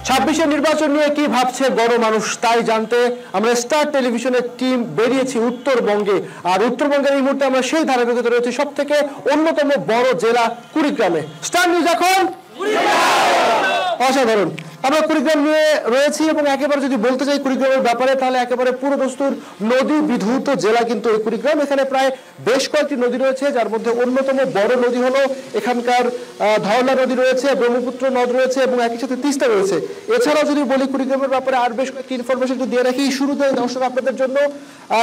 26-এর নির্বাচন নিয়ে কি ভাবছে গণমানুষ তাই জানতে আমরা স্টার টেলিভিশনের টিম বেরিয়েছি উত্তরবঙ্গে। আর উত্তরবঙ্গের এই মুহূর্তে আমরা সেই ধারাবাহিকতা রয়েছে সব থেকে অন্যতম বড় জেলা কুড়িগ্রামে। স্টার নিউজ এখন অসাধারণ। আমরা কুড়িগ্রাম নিয়ে রয়েছি এবং একেবারে যদি বলতে চাই কুড়িগ্রামের ব্যাপারে তাহলে একেবারে পুরোদস্তুর নদী বিধৌত জেলা কিন্তু এই কুড়িগ্রাম। এখানে প্রায় বেশ কয়েকটি নদী রয়েছে, যার মধ্যে অন্যতম বড় নদী হলো এখানকার ধওলা নদী রয়েছে, ব্রহ্মপুত্র নদ রয়েছে এবং একই সাথে তিস্তা রয়েছে। এছাড়াও যদি বলি কুড়িগ্রামের ব্যাপারে আর বেশ কয়েকটি ইনফরমেশন একটু দিয়ে রাখি শুরুতে দর্শক আপনাদের জন্য।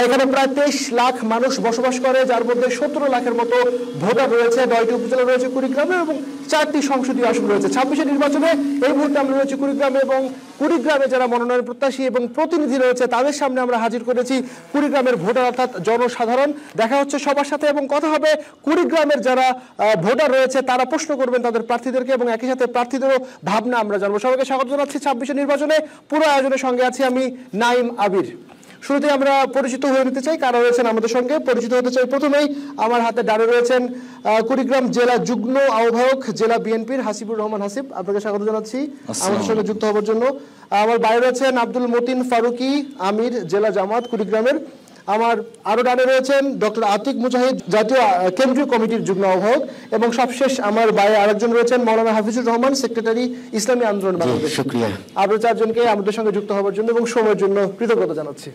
এখানে প্রায় 23 লাখ মানুষ বসবাস করে, যার মধ্যে 17 লাখের মতো ভোটার রয়েছে। 9টি উপজেলা রয়েছে কুড়িগ্রামে এবং 4টি সংসদীয় আসন রয়েছে। 26-এর নির্বাচনে এই মুহূর্তে আমরা রয়েছে কুড়িগ্রামে এবং কুড়িগ্রামে যারা মনোনয়ন প্রত্যাশী এবং প্রতিনিধি রয়েছে তাদের সামনে আমরা হাজির করেছি কুড়িগ্রামের ভোটার অর্থাৎ জনসাধারণ। দেখা হচ্ছে সবার সাথে এবং কথা হবে কুড়িগ্রামের যারা ভোটার রয়েছে তারা প্রশ্ন করবেন তাদের প্রার্থীদেরকে এবং একই সাথে প্রার্থীদেরও ভাবনা আমরা জানবো। সবাইকে স্বাগত জানাচ্ছি 26-এর নির্বাচনে। পুরো আয়োজনের সঙ্গে আছি আমি নাইম আবির। শুরুতে আমরা পরিচিত হয়ে নিতে চাই কারা রয়েছেন আমাদের সঙ্গে। পরিচিত হতে চাই প্রথমেই আমার হাতে ডানে রয়েছেন কুড়িগ্রাম জেলা যুগ্ম আহ্বায়ক জেলা বিএনপির হাসিবুর রহমান হাসিব, আপনাকে স্বাগত জানাচ্ছি আমাদের সঙ্গে যুক্ত হওয়ার জন্য। আমার বাইরে রয়েছেন আব্দুল মতিন ফারুকি আমির জেলা জামাত কুড়িগ্রামের। আমার আরো ডানে রয়েছেন ডক্টর আতিক মুজাহিদ জাতীয় কেন্দ্রীয় কমিটির যুগ্ম আহ্বায়ক এবং সবশেষ আমার বাইরে আরেকজন রয়েছেন মৌলানা হাফিজুর রহমান সেক্রেটারি ইসলামী আন্দোলন বাংলাদেশ। আপনাদের চারজনকে আমাদের সঙ্গে যুক্ত হওয়ার জন্য এবং সময়ের জন্য কৃতজ্ঞতা জানাচ্ছি।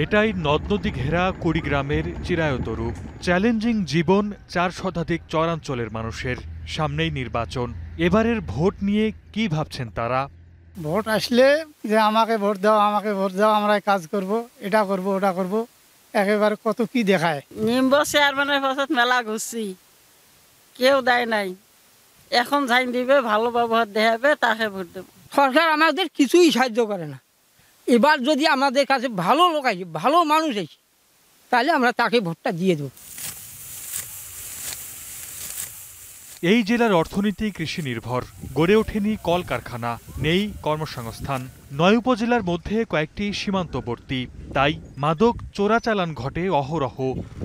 এটাই নদ নদী ঘেরা কুড়িগ্রামের চিরায়ত রূপ। চ্যালেঞ্জিং জীবন 4 শতাধিক চরাঞ্চলের মানুষের। সামনেই নির্বাচন। এবারের ভোট নিয়ে কি ভাবছেন তারা? ভোট আসলে যে আমাকে ভোট দাও, আমাকে ভোট দাও, আমরা কাজ করব, এটা করব, ওটা করব, একেবারে কত কি দেখায়। নিম্ব চেয়ারম্যানের পাশে মেলা ঘুরছি, কেউ দেয় নাই। এখন যাই দিবে, ভালো ব্যবহার দেখাবে, তাকে ভোট দেব। সরকার আমাদের কিছুই সাহায্য করে না। এবার যদি আমাদের কাছে ভালো লোক আসে, ভালো মানুষ আসে, তাহলে আমরা তাকে ভোটটা দিয়ে দেব। এই জেলার অর্থনীতি কৃষি নির্ভর। গড়ে ওঠেনি কলকারখানা, নেই কর্মসংস্থান। 9 উপজেলার মধ্যে কয়েকটি সীমান্তবর্তী, তাই মাদক চোরাচালান ঘটে অহরহ।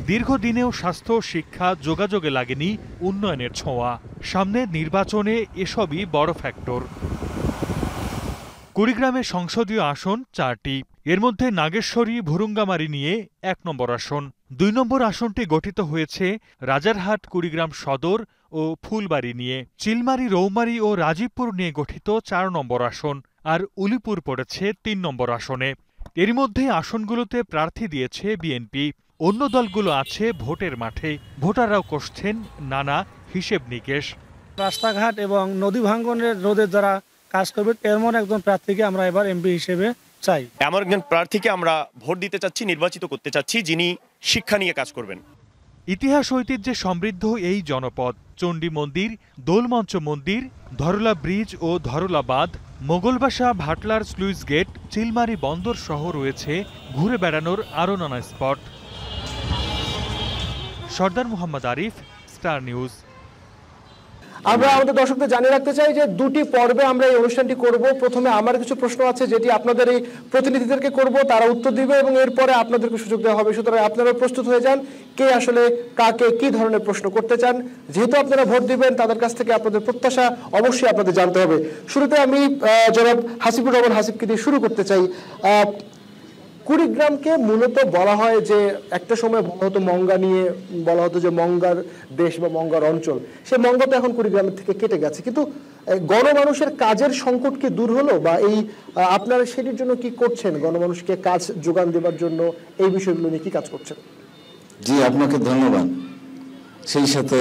দীর্ঘদিনেও স্বাস্থ্য, শিক্ষা, যোগাযোগে লাগেনি উন্নয়নের ছোঁয়া। সামনের নির্বাচনে এসবই বড় ফ্যাক্টর। কুড়িগ্রামে সংসদীয় আসন 4টি, এর মধ্যে নাগেশ্বরী ভুরুঙ্গামারী নিয়ে 1 নম্বর আসন। 2 নম্বর আসনটি গঠিত হয়েছে রাজারহাট কুড়িগ্রাম সদর ও ফুলবাড়ি নিয়ে। চিলমারী, রৌমারী ও রাজীবপুর নিয়ে গঠিত 4 নম্বর আসন, আর উলিপুর পড়েছে 3 নম্বর আসনে। এর মধ্যে আসনগুলোতে প্রার্থী দিয়েছে বিএনপি। অন্য দলগুলো আছে ভোটের মাঠে। ভোটাররাও কষছেন নানা হিসেব নিকেশ। রাস্তাঘাট এবং নদী ভাঙ্গনের রোধের যারা কাজ করবে এমন একজন প্রার্থীকে আমরা এবার এমপি হিসেবে চাই। এমন একজন প্রার্থীকে আমরা ভোট দিতে চাচ্ছি, নির্বাচিত করতে চাচ্ছি, যিনি শিক্ষা নিয়ে কাজ করবেন। ইতিহাস ঐতিহ্যে সমৃদ্ধ এই জনপদ। চণ্ডী মন্দির, দোলমঞ্চ মন্দির, ধরলা ব্রিজ ও ধরলা বাঁধ, মোগলবাসা, ভাটলার স্লুইস গেট, চিলমারী বন্দর সহ রয়েছে ঘুরে বেড়ানোর আরও নানা স্পট। সর্দার মোহাম্মদ আরিফ, স্টার নিউজ। আমরা আমাদের দর্শকদের জানিয়ে রাখতে চাই যে 2টি পর্বে আমরা এই অনুষ্ঠানটি করব। প্রথমে আমার কিছু প্রশ্ন আছে যেটি আপনাদের এই প্রতিনিধিদেরকে করব, তারা উত্তর দিবে এবং এরপরে আপনাদেরকে সুযোগ দেওয়া হবে। সুতরাং আপনারা প্রস্তুত হয়ে যান কে আসলে কাকে কি ধরনের প্রশ্ন করতে চান। যেহেতু আপনারা ভোট দিবেন তাদের কাছ থেকে আপনাদের প্রত্যাশা অবশ্যই আপনাদের জানতে হবে। শুরুতে আমি জনাব হাসিবুর রহমান হাসিবকে দিয়ে শুরু করতে চাই। কুড়িগ্রামকে মূলত বলা হয় যে একটা সময় বলা হতো মঙ্গা নিয়ে, বলা হতো যে মঙ্গার দেশ বা মঙ্গার অঞ্চল। সে মঙ্গা তো এখন কুড়িগ্রামের থেকে কেটে গেছে, কিন্তু গণমানুষের কাজের সংকট কি দূর হলো বা এই আপনারা সেটির জন্য কি করছেন? গণমানুষকে কাজ যোগান দেওয়ার জন্য এই বিষয়গুলো নিয়ে কি কাজ করছেন? জি, আপনাকে ধন্যবাদ। সেই সাথে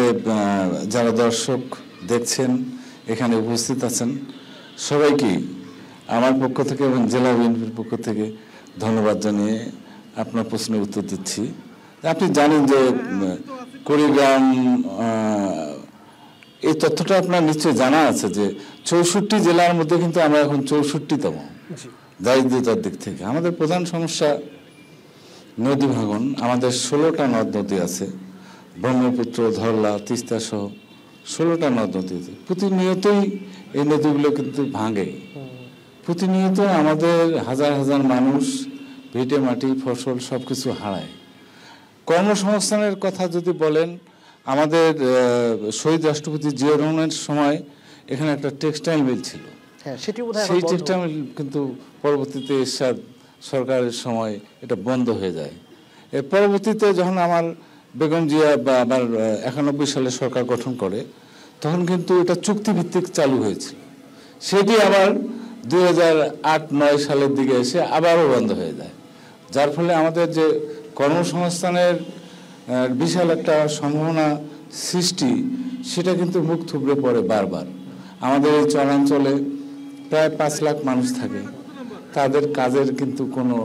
যারা দর্শক দেখছেন, এখানে উপস্থিত আছেন, সবাইকে আমার পক্ষ থেকে এবং জেলা বিএনপির পক্ষ থেকে ধন্যবাদ জানিয়ে আপনার প্রশ্নের উত্তর দিচ্ছি। আপনি জানেন যে কুড়িগ্রাম, এই তথ্যটা আপনার নিশ্চয়ই জানা আছে যে 64 জেলার মধ্যে কিন্তু আমরা এখন 64তম দারিদ্রতার দিক থেকে। আমাদের প্রধান সমস্যা নদী ভাঙন। আমাদের 16টা নদ নদী আছে, ব্রহ্মপুত্র, ধরলা, তিস্তা সহ 16টা নদ নদী আছে। প্রতিনিয়তই এই নদীগুলো কিন্তু ভাঙে। প্রতিনিয়ত আমাদের হাজার হাজার মানুষ ভিটে মাটি, ফসল সবকিছু হারায়। কর্মসংস্থানের কথা যদি বলেন, আমাদের শহীদ রাষ্ট্রপতি জিয়াউর রহমানের সময় এখানে একটা টেক্সটাইল মিল ছিল। হ্যাঁ, সেটি বোধহয় সেই টেক্সটাইল মিল কিন্তু পরবর্তীতে এরশাদ সরকারের সময় এটা বন্ধ হয়ে যায়। এর পরবর্তীতে যখন আমার বেগম জিয়া বা আমার 91 সালে সরকার গঠন করে, তখন কিন্তু এটা চুক্তিভিত্তিক চালু হয়েছিল। সেটি আবার 2008-9 সালের দিকে এসে আবারও বন্ধ হয়ে যায়, যার ফলে আমাদের যে কর্মসংস্থানের বিশাল একটা সম্ভাবনা সৃষ্টি, সেটা কিন্তু মুখ থুবড়ে পড়ে বারবার। আমাদের এই চরাঞ্চলে প্রায় 5 লাখ মানুষ থাকে, তাদের কাজের কিন্তু কোনো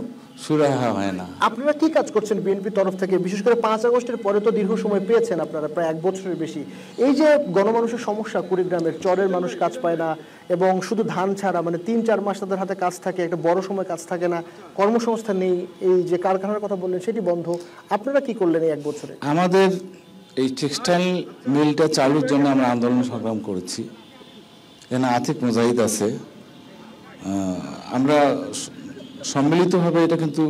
সুরাহা হয় না। আপনারা কি কাজ করছেন বিএনপি তরফ থেকে, বিশেষ করে 5 আগস্টের পরে তো দীর্ঘ সময় পেয়েছেন আপনারা, প্রায় 1 বছরের বেশি। এই যে গণমানুষের সমস্যা, কুড়িগ্রামের চরের মানুষ কাজ পায় না, এবং শুধু ধান ছাড়া মানে 3-4 মাস তাদের হাতে কাজ থাকে, একটা বড় সময় কাজ থাকে না, কর্মসংস্থান নেই, এই যে কারখানার কথা বললেন সেটি বন্ধ, আপনারা কি করলেন এই 1 বছরে? আমাদের এই টেক্সটাইল মিলটা চালুর জন্য আমরা আন্দোলন সংগ্রাম করেছি। এখানে আতিক মুজাহিদ আছে, আমরা সম্মিলিতভাবে এটা কিন্তু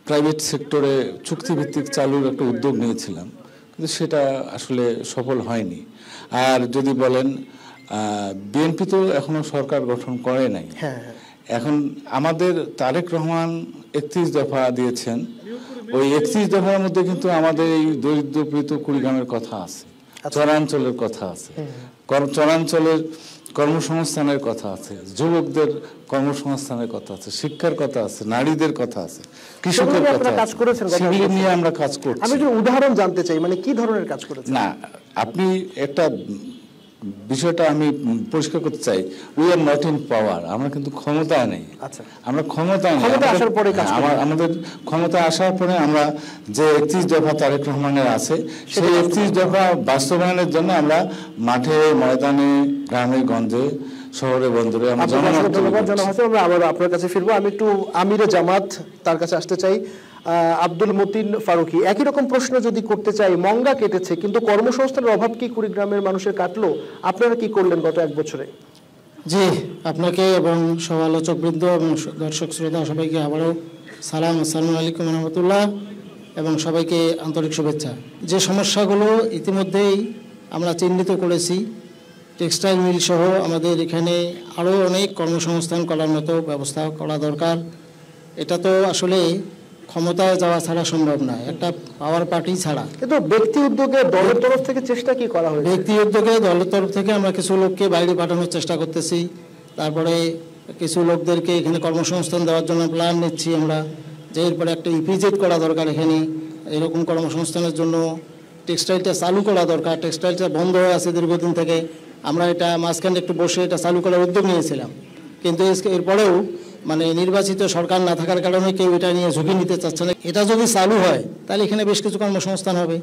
প্রাইভেট সেক্টরে চুক্তিভিত্তিক চালুর একটা উদ্যোগ নিয়েছিলাম, কিন্তু সেটা আসলে সফল হয়নি। আর যদি বলেন বিএনপি তো এখনো সরকার গঠন করে নাই। এখন আমাদের তারেক রহমান 31 দফা দিয়েছেন, ওই 31 দফার মধ্যে কিন্তু আমাদের এই দরিদ্রপীড়িত কুড়িগ্রামের কথা আছে, চরাঞ্চলের কথা আছে, চরাঞ্চলের কর্মসংস্থানের কথা আছে, যুবকদের কর্মসংস্থানের কথা আছে, শিক্ষার কথা আছে, নারীদের কথা আছে, কৃষকের কথা আছে, সেগুলি নিয়ে আমরা কাজ করছি। আমি একটু উদাহরণ জানতে চাই, মানে কি ধরনের কাজ করেছেন? না, আপনি একটা বিষয়টা আমি পরিষ্কার করতে চাই, উই আর নট ইন পাওয়ার, আমরা কিন্তু ক্ষমতায় নেই। আমরা ক্ষমতায় নেই, আমাদের ক্ষমতা আসার পরে আমরা যে 31 দফা তারেক রহমানের আছে, সেই 31 দফা বাস্তবায়নের জন্য আমরা মাঠে ময়দানে গ্রামে গঞ্জে শহরে বন্দরে আমরা আবার আপনার কাছে ফিরবো। আমি একটু আমিরে জামাত তার কাছে আসতে চাই, আব্দুল মতিন ফারুকি। একই রকম প্রশ্ন যদি করতে চাই, মঙ্গা কেটেছে কিন্তু কর্মসংস্থানের অভাব কি কুড়িগ্রামের মানুষের কাটলো? আপনারা কি করলেন গত 1 বছরে? জি, আপনাকে এবং সব আলোচকবৃন্দ এবং দর্শক শ্রোতা সবাইকে আবারও সালাম, আসসালামু আলাইকুম রহমতুল্লাহ, এবং সবাইকে আন্তরিক শুভেচ্ছা। যে সমস্যাগুলো ইতিমধ্যেই আমরা চিহ্নিত করেছি, টেক্সটাইল মিল সহ আমাদের এখানে আরও অনেক কর্মসংস্থান করার মতো ব্যবস্থা করা দরকার। এটা তো আসলে ক্ষমতায় যাওয়া ছাড়া সম্ভব নয়, একটা পাওয়ার পার্টি ছাড়া। কিন্তু ব্যক্তি উদ্যোগে দলের তরফ থেকে চেষ্টা কি করা হয়েছে? ব্যক্তি উদ্যোগে দলের তরফ থেকে আমরা কিছু লোককে বাইরে পাঠানোর চেষ্টা করতেছি, তারপরে কিছু লোকদেরকে এখানে কর্মসংস্থান দেওয়ার জন্য প্ল্যান নিচ্ছি আমরা, যে এরপরে একটা ইপিজেড করা দরকার এখানে, এরকম কর্মসংস্থানের জন্য টেক্সটাইলটা চালু করা দরকার। টেক্সটাইলটা বন্ধ হয়ে আছে দীর্ঘদিন থেকে, আমরা এটা মাঝখানে একটু বসে এটা চালু করার উদ্যোগ নিয়েছিলাম, কিন্তু এরপরেও মানে নির্বাচিত সরকার না থাকার কারণে কেউ এটা নিয়ে ঝুঁকি নিতে চাচ্ছে না। এটা যদি চালু হয় তাহলে এখানে বেশ কিছু কর্মসংস্থান হবে।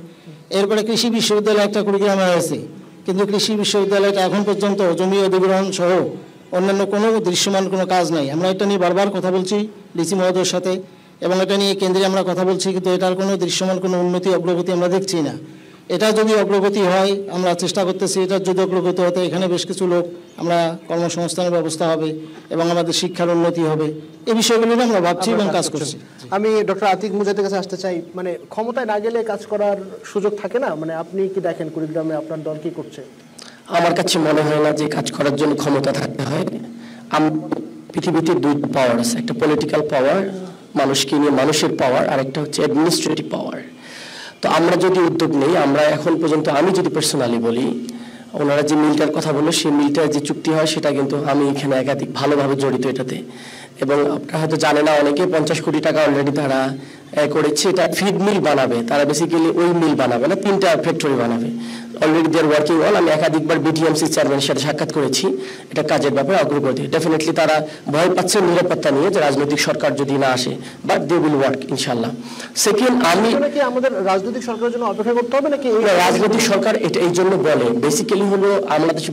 এরপরে কৃষি বিশ্ববিদ্যালয় একটা কুড়িগ্রামে হয়েছে, কিন্তু কৃষি বিশ্ববিদ্যালয়টা এখন পর্যন্ত জমি অধিগ্রহণ সহ অন্যান্য কোনো দৃশ্যমান কোনো কাজ নাই। আমরা এটা নিয়ে বারবার কথা বলছি ডিসি মহোদয়ের সাথে, এবং এটা নিয়ে কেন্দ্রে আমরা কথা বলছি, কিন্তু এটার কোনো দৃশ্যমান কোনো উন্নতি অগ্রগতি আমরা দেখছি না। এটা যদি অগ্রগতি হয়, আমরা চেষ্টা করতেছি, এটার যদি অগ্রগতি হতে এখানে বেশ কিছু লোক আমরা কর্মসংস্থানের ব্যবস্থা হবে এবং আমাদের শিক্ষার উন্নতি হবে, এই বিষয়গুলো নিয়ে আমরা ভাবছি এবং কাজ করছি। আমি ডক্টর আতিক মুজাহিদের কাছে আসতে চাই, মানে ক্ষমতায় না গেলে কাজ করার সুযোগ থাকে না, মানে আপনি কি দেখেন কুড়িগ্রামে আপনার দল কি করছে? আমার কাছে মনে হয় না যে কাজ করার জন্য ক্ষমতা থাকতে হয়। পৃথিবীতে 2টা পাওয়ার আছে, একটা পলিটিক্যাল পাওয়ার, মানুষকে নিয়ে মানুষের পাওয়ার, আর একটা হচ্ছে অ্যাডমিনিস্ট্রেটিভ পাওয়ার। তো আমরা যদি উদ্যোগ নেই, আমরা এখন পর্যন্ত, আমি যদি পার্সোনালি বলি, ওনারা যে মিলটার কথা বললো, সেই মিলটার যে চুক্তি হয় সেটা কিন্তু আমি এখানে একাধিক ভালোভাবে জড়িত এটাতে, এবং আপনারা হয়তো জানে না, অনেকে 50 কোটি টাকা অলরেডি তারা করেছে। এটা ফিড মিল বানাবে, তারা বেসিক্যালি ওই মিল বানাবে না, 3টা ফ্যাক্টরি বানাবে। Already they are working on. আমি একাধিকবার বিটিএমসি চেয়ারম্যানের সাথে সাক্ষাৎ করেছি, এটা কাজের ব্যাপারে অগ্রগতি। ডেফিনেটলি তারা ভয় পাচ্ছে নিরাপত্তা নিয়ে, যে রাজনৈতিক সরকার যদি না আসে, বাট দে উইল ওয়ার্ক ইনশাল্লাহ। সেকেন্ড, আমাদের রাজনৈতিক সরকারের জন্য অপেক্ষা করতে হবে নাকি? রাজনৈতিক সরকার এটা এই জন্য বলে, বেসিক্যালি হলো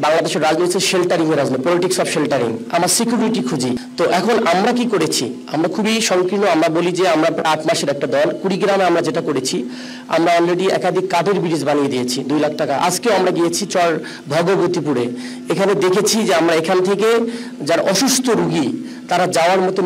বাংলাদেশের রাজনীতি শেল্টারিং এর রাজনীতি, পলিটিক্স অফ শেল্টারিং। আমরা সিকিউরিটি খুঁজি। তো এখন আমরা কি করেছি, আমরা খুবই সংকীর্ণ, আমরা বলি যে আমরা 8 মাসের একটা দল। কুড়িগ্রামে আমরা যেটা করেছি, আমরা অলরেডি একাধিক কাঠের ব্রিজ বানিয়ে দিয়েছি 2 লাখ টাকা। আজকেও আমরা গিয়েছি চর ভগবতীপুরে, এখানে দেখেছি যে আমরা এখান থেকে যারা অসুস্থ রোগী তারা যাওয়ার মতো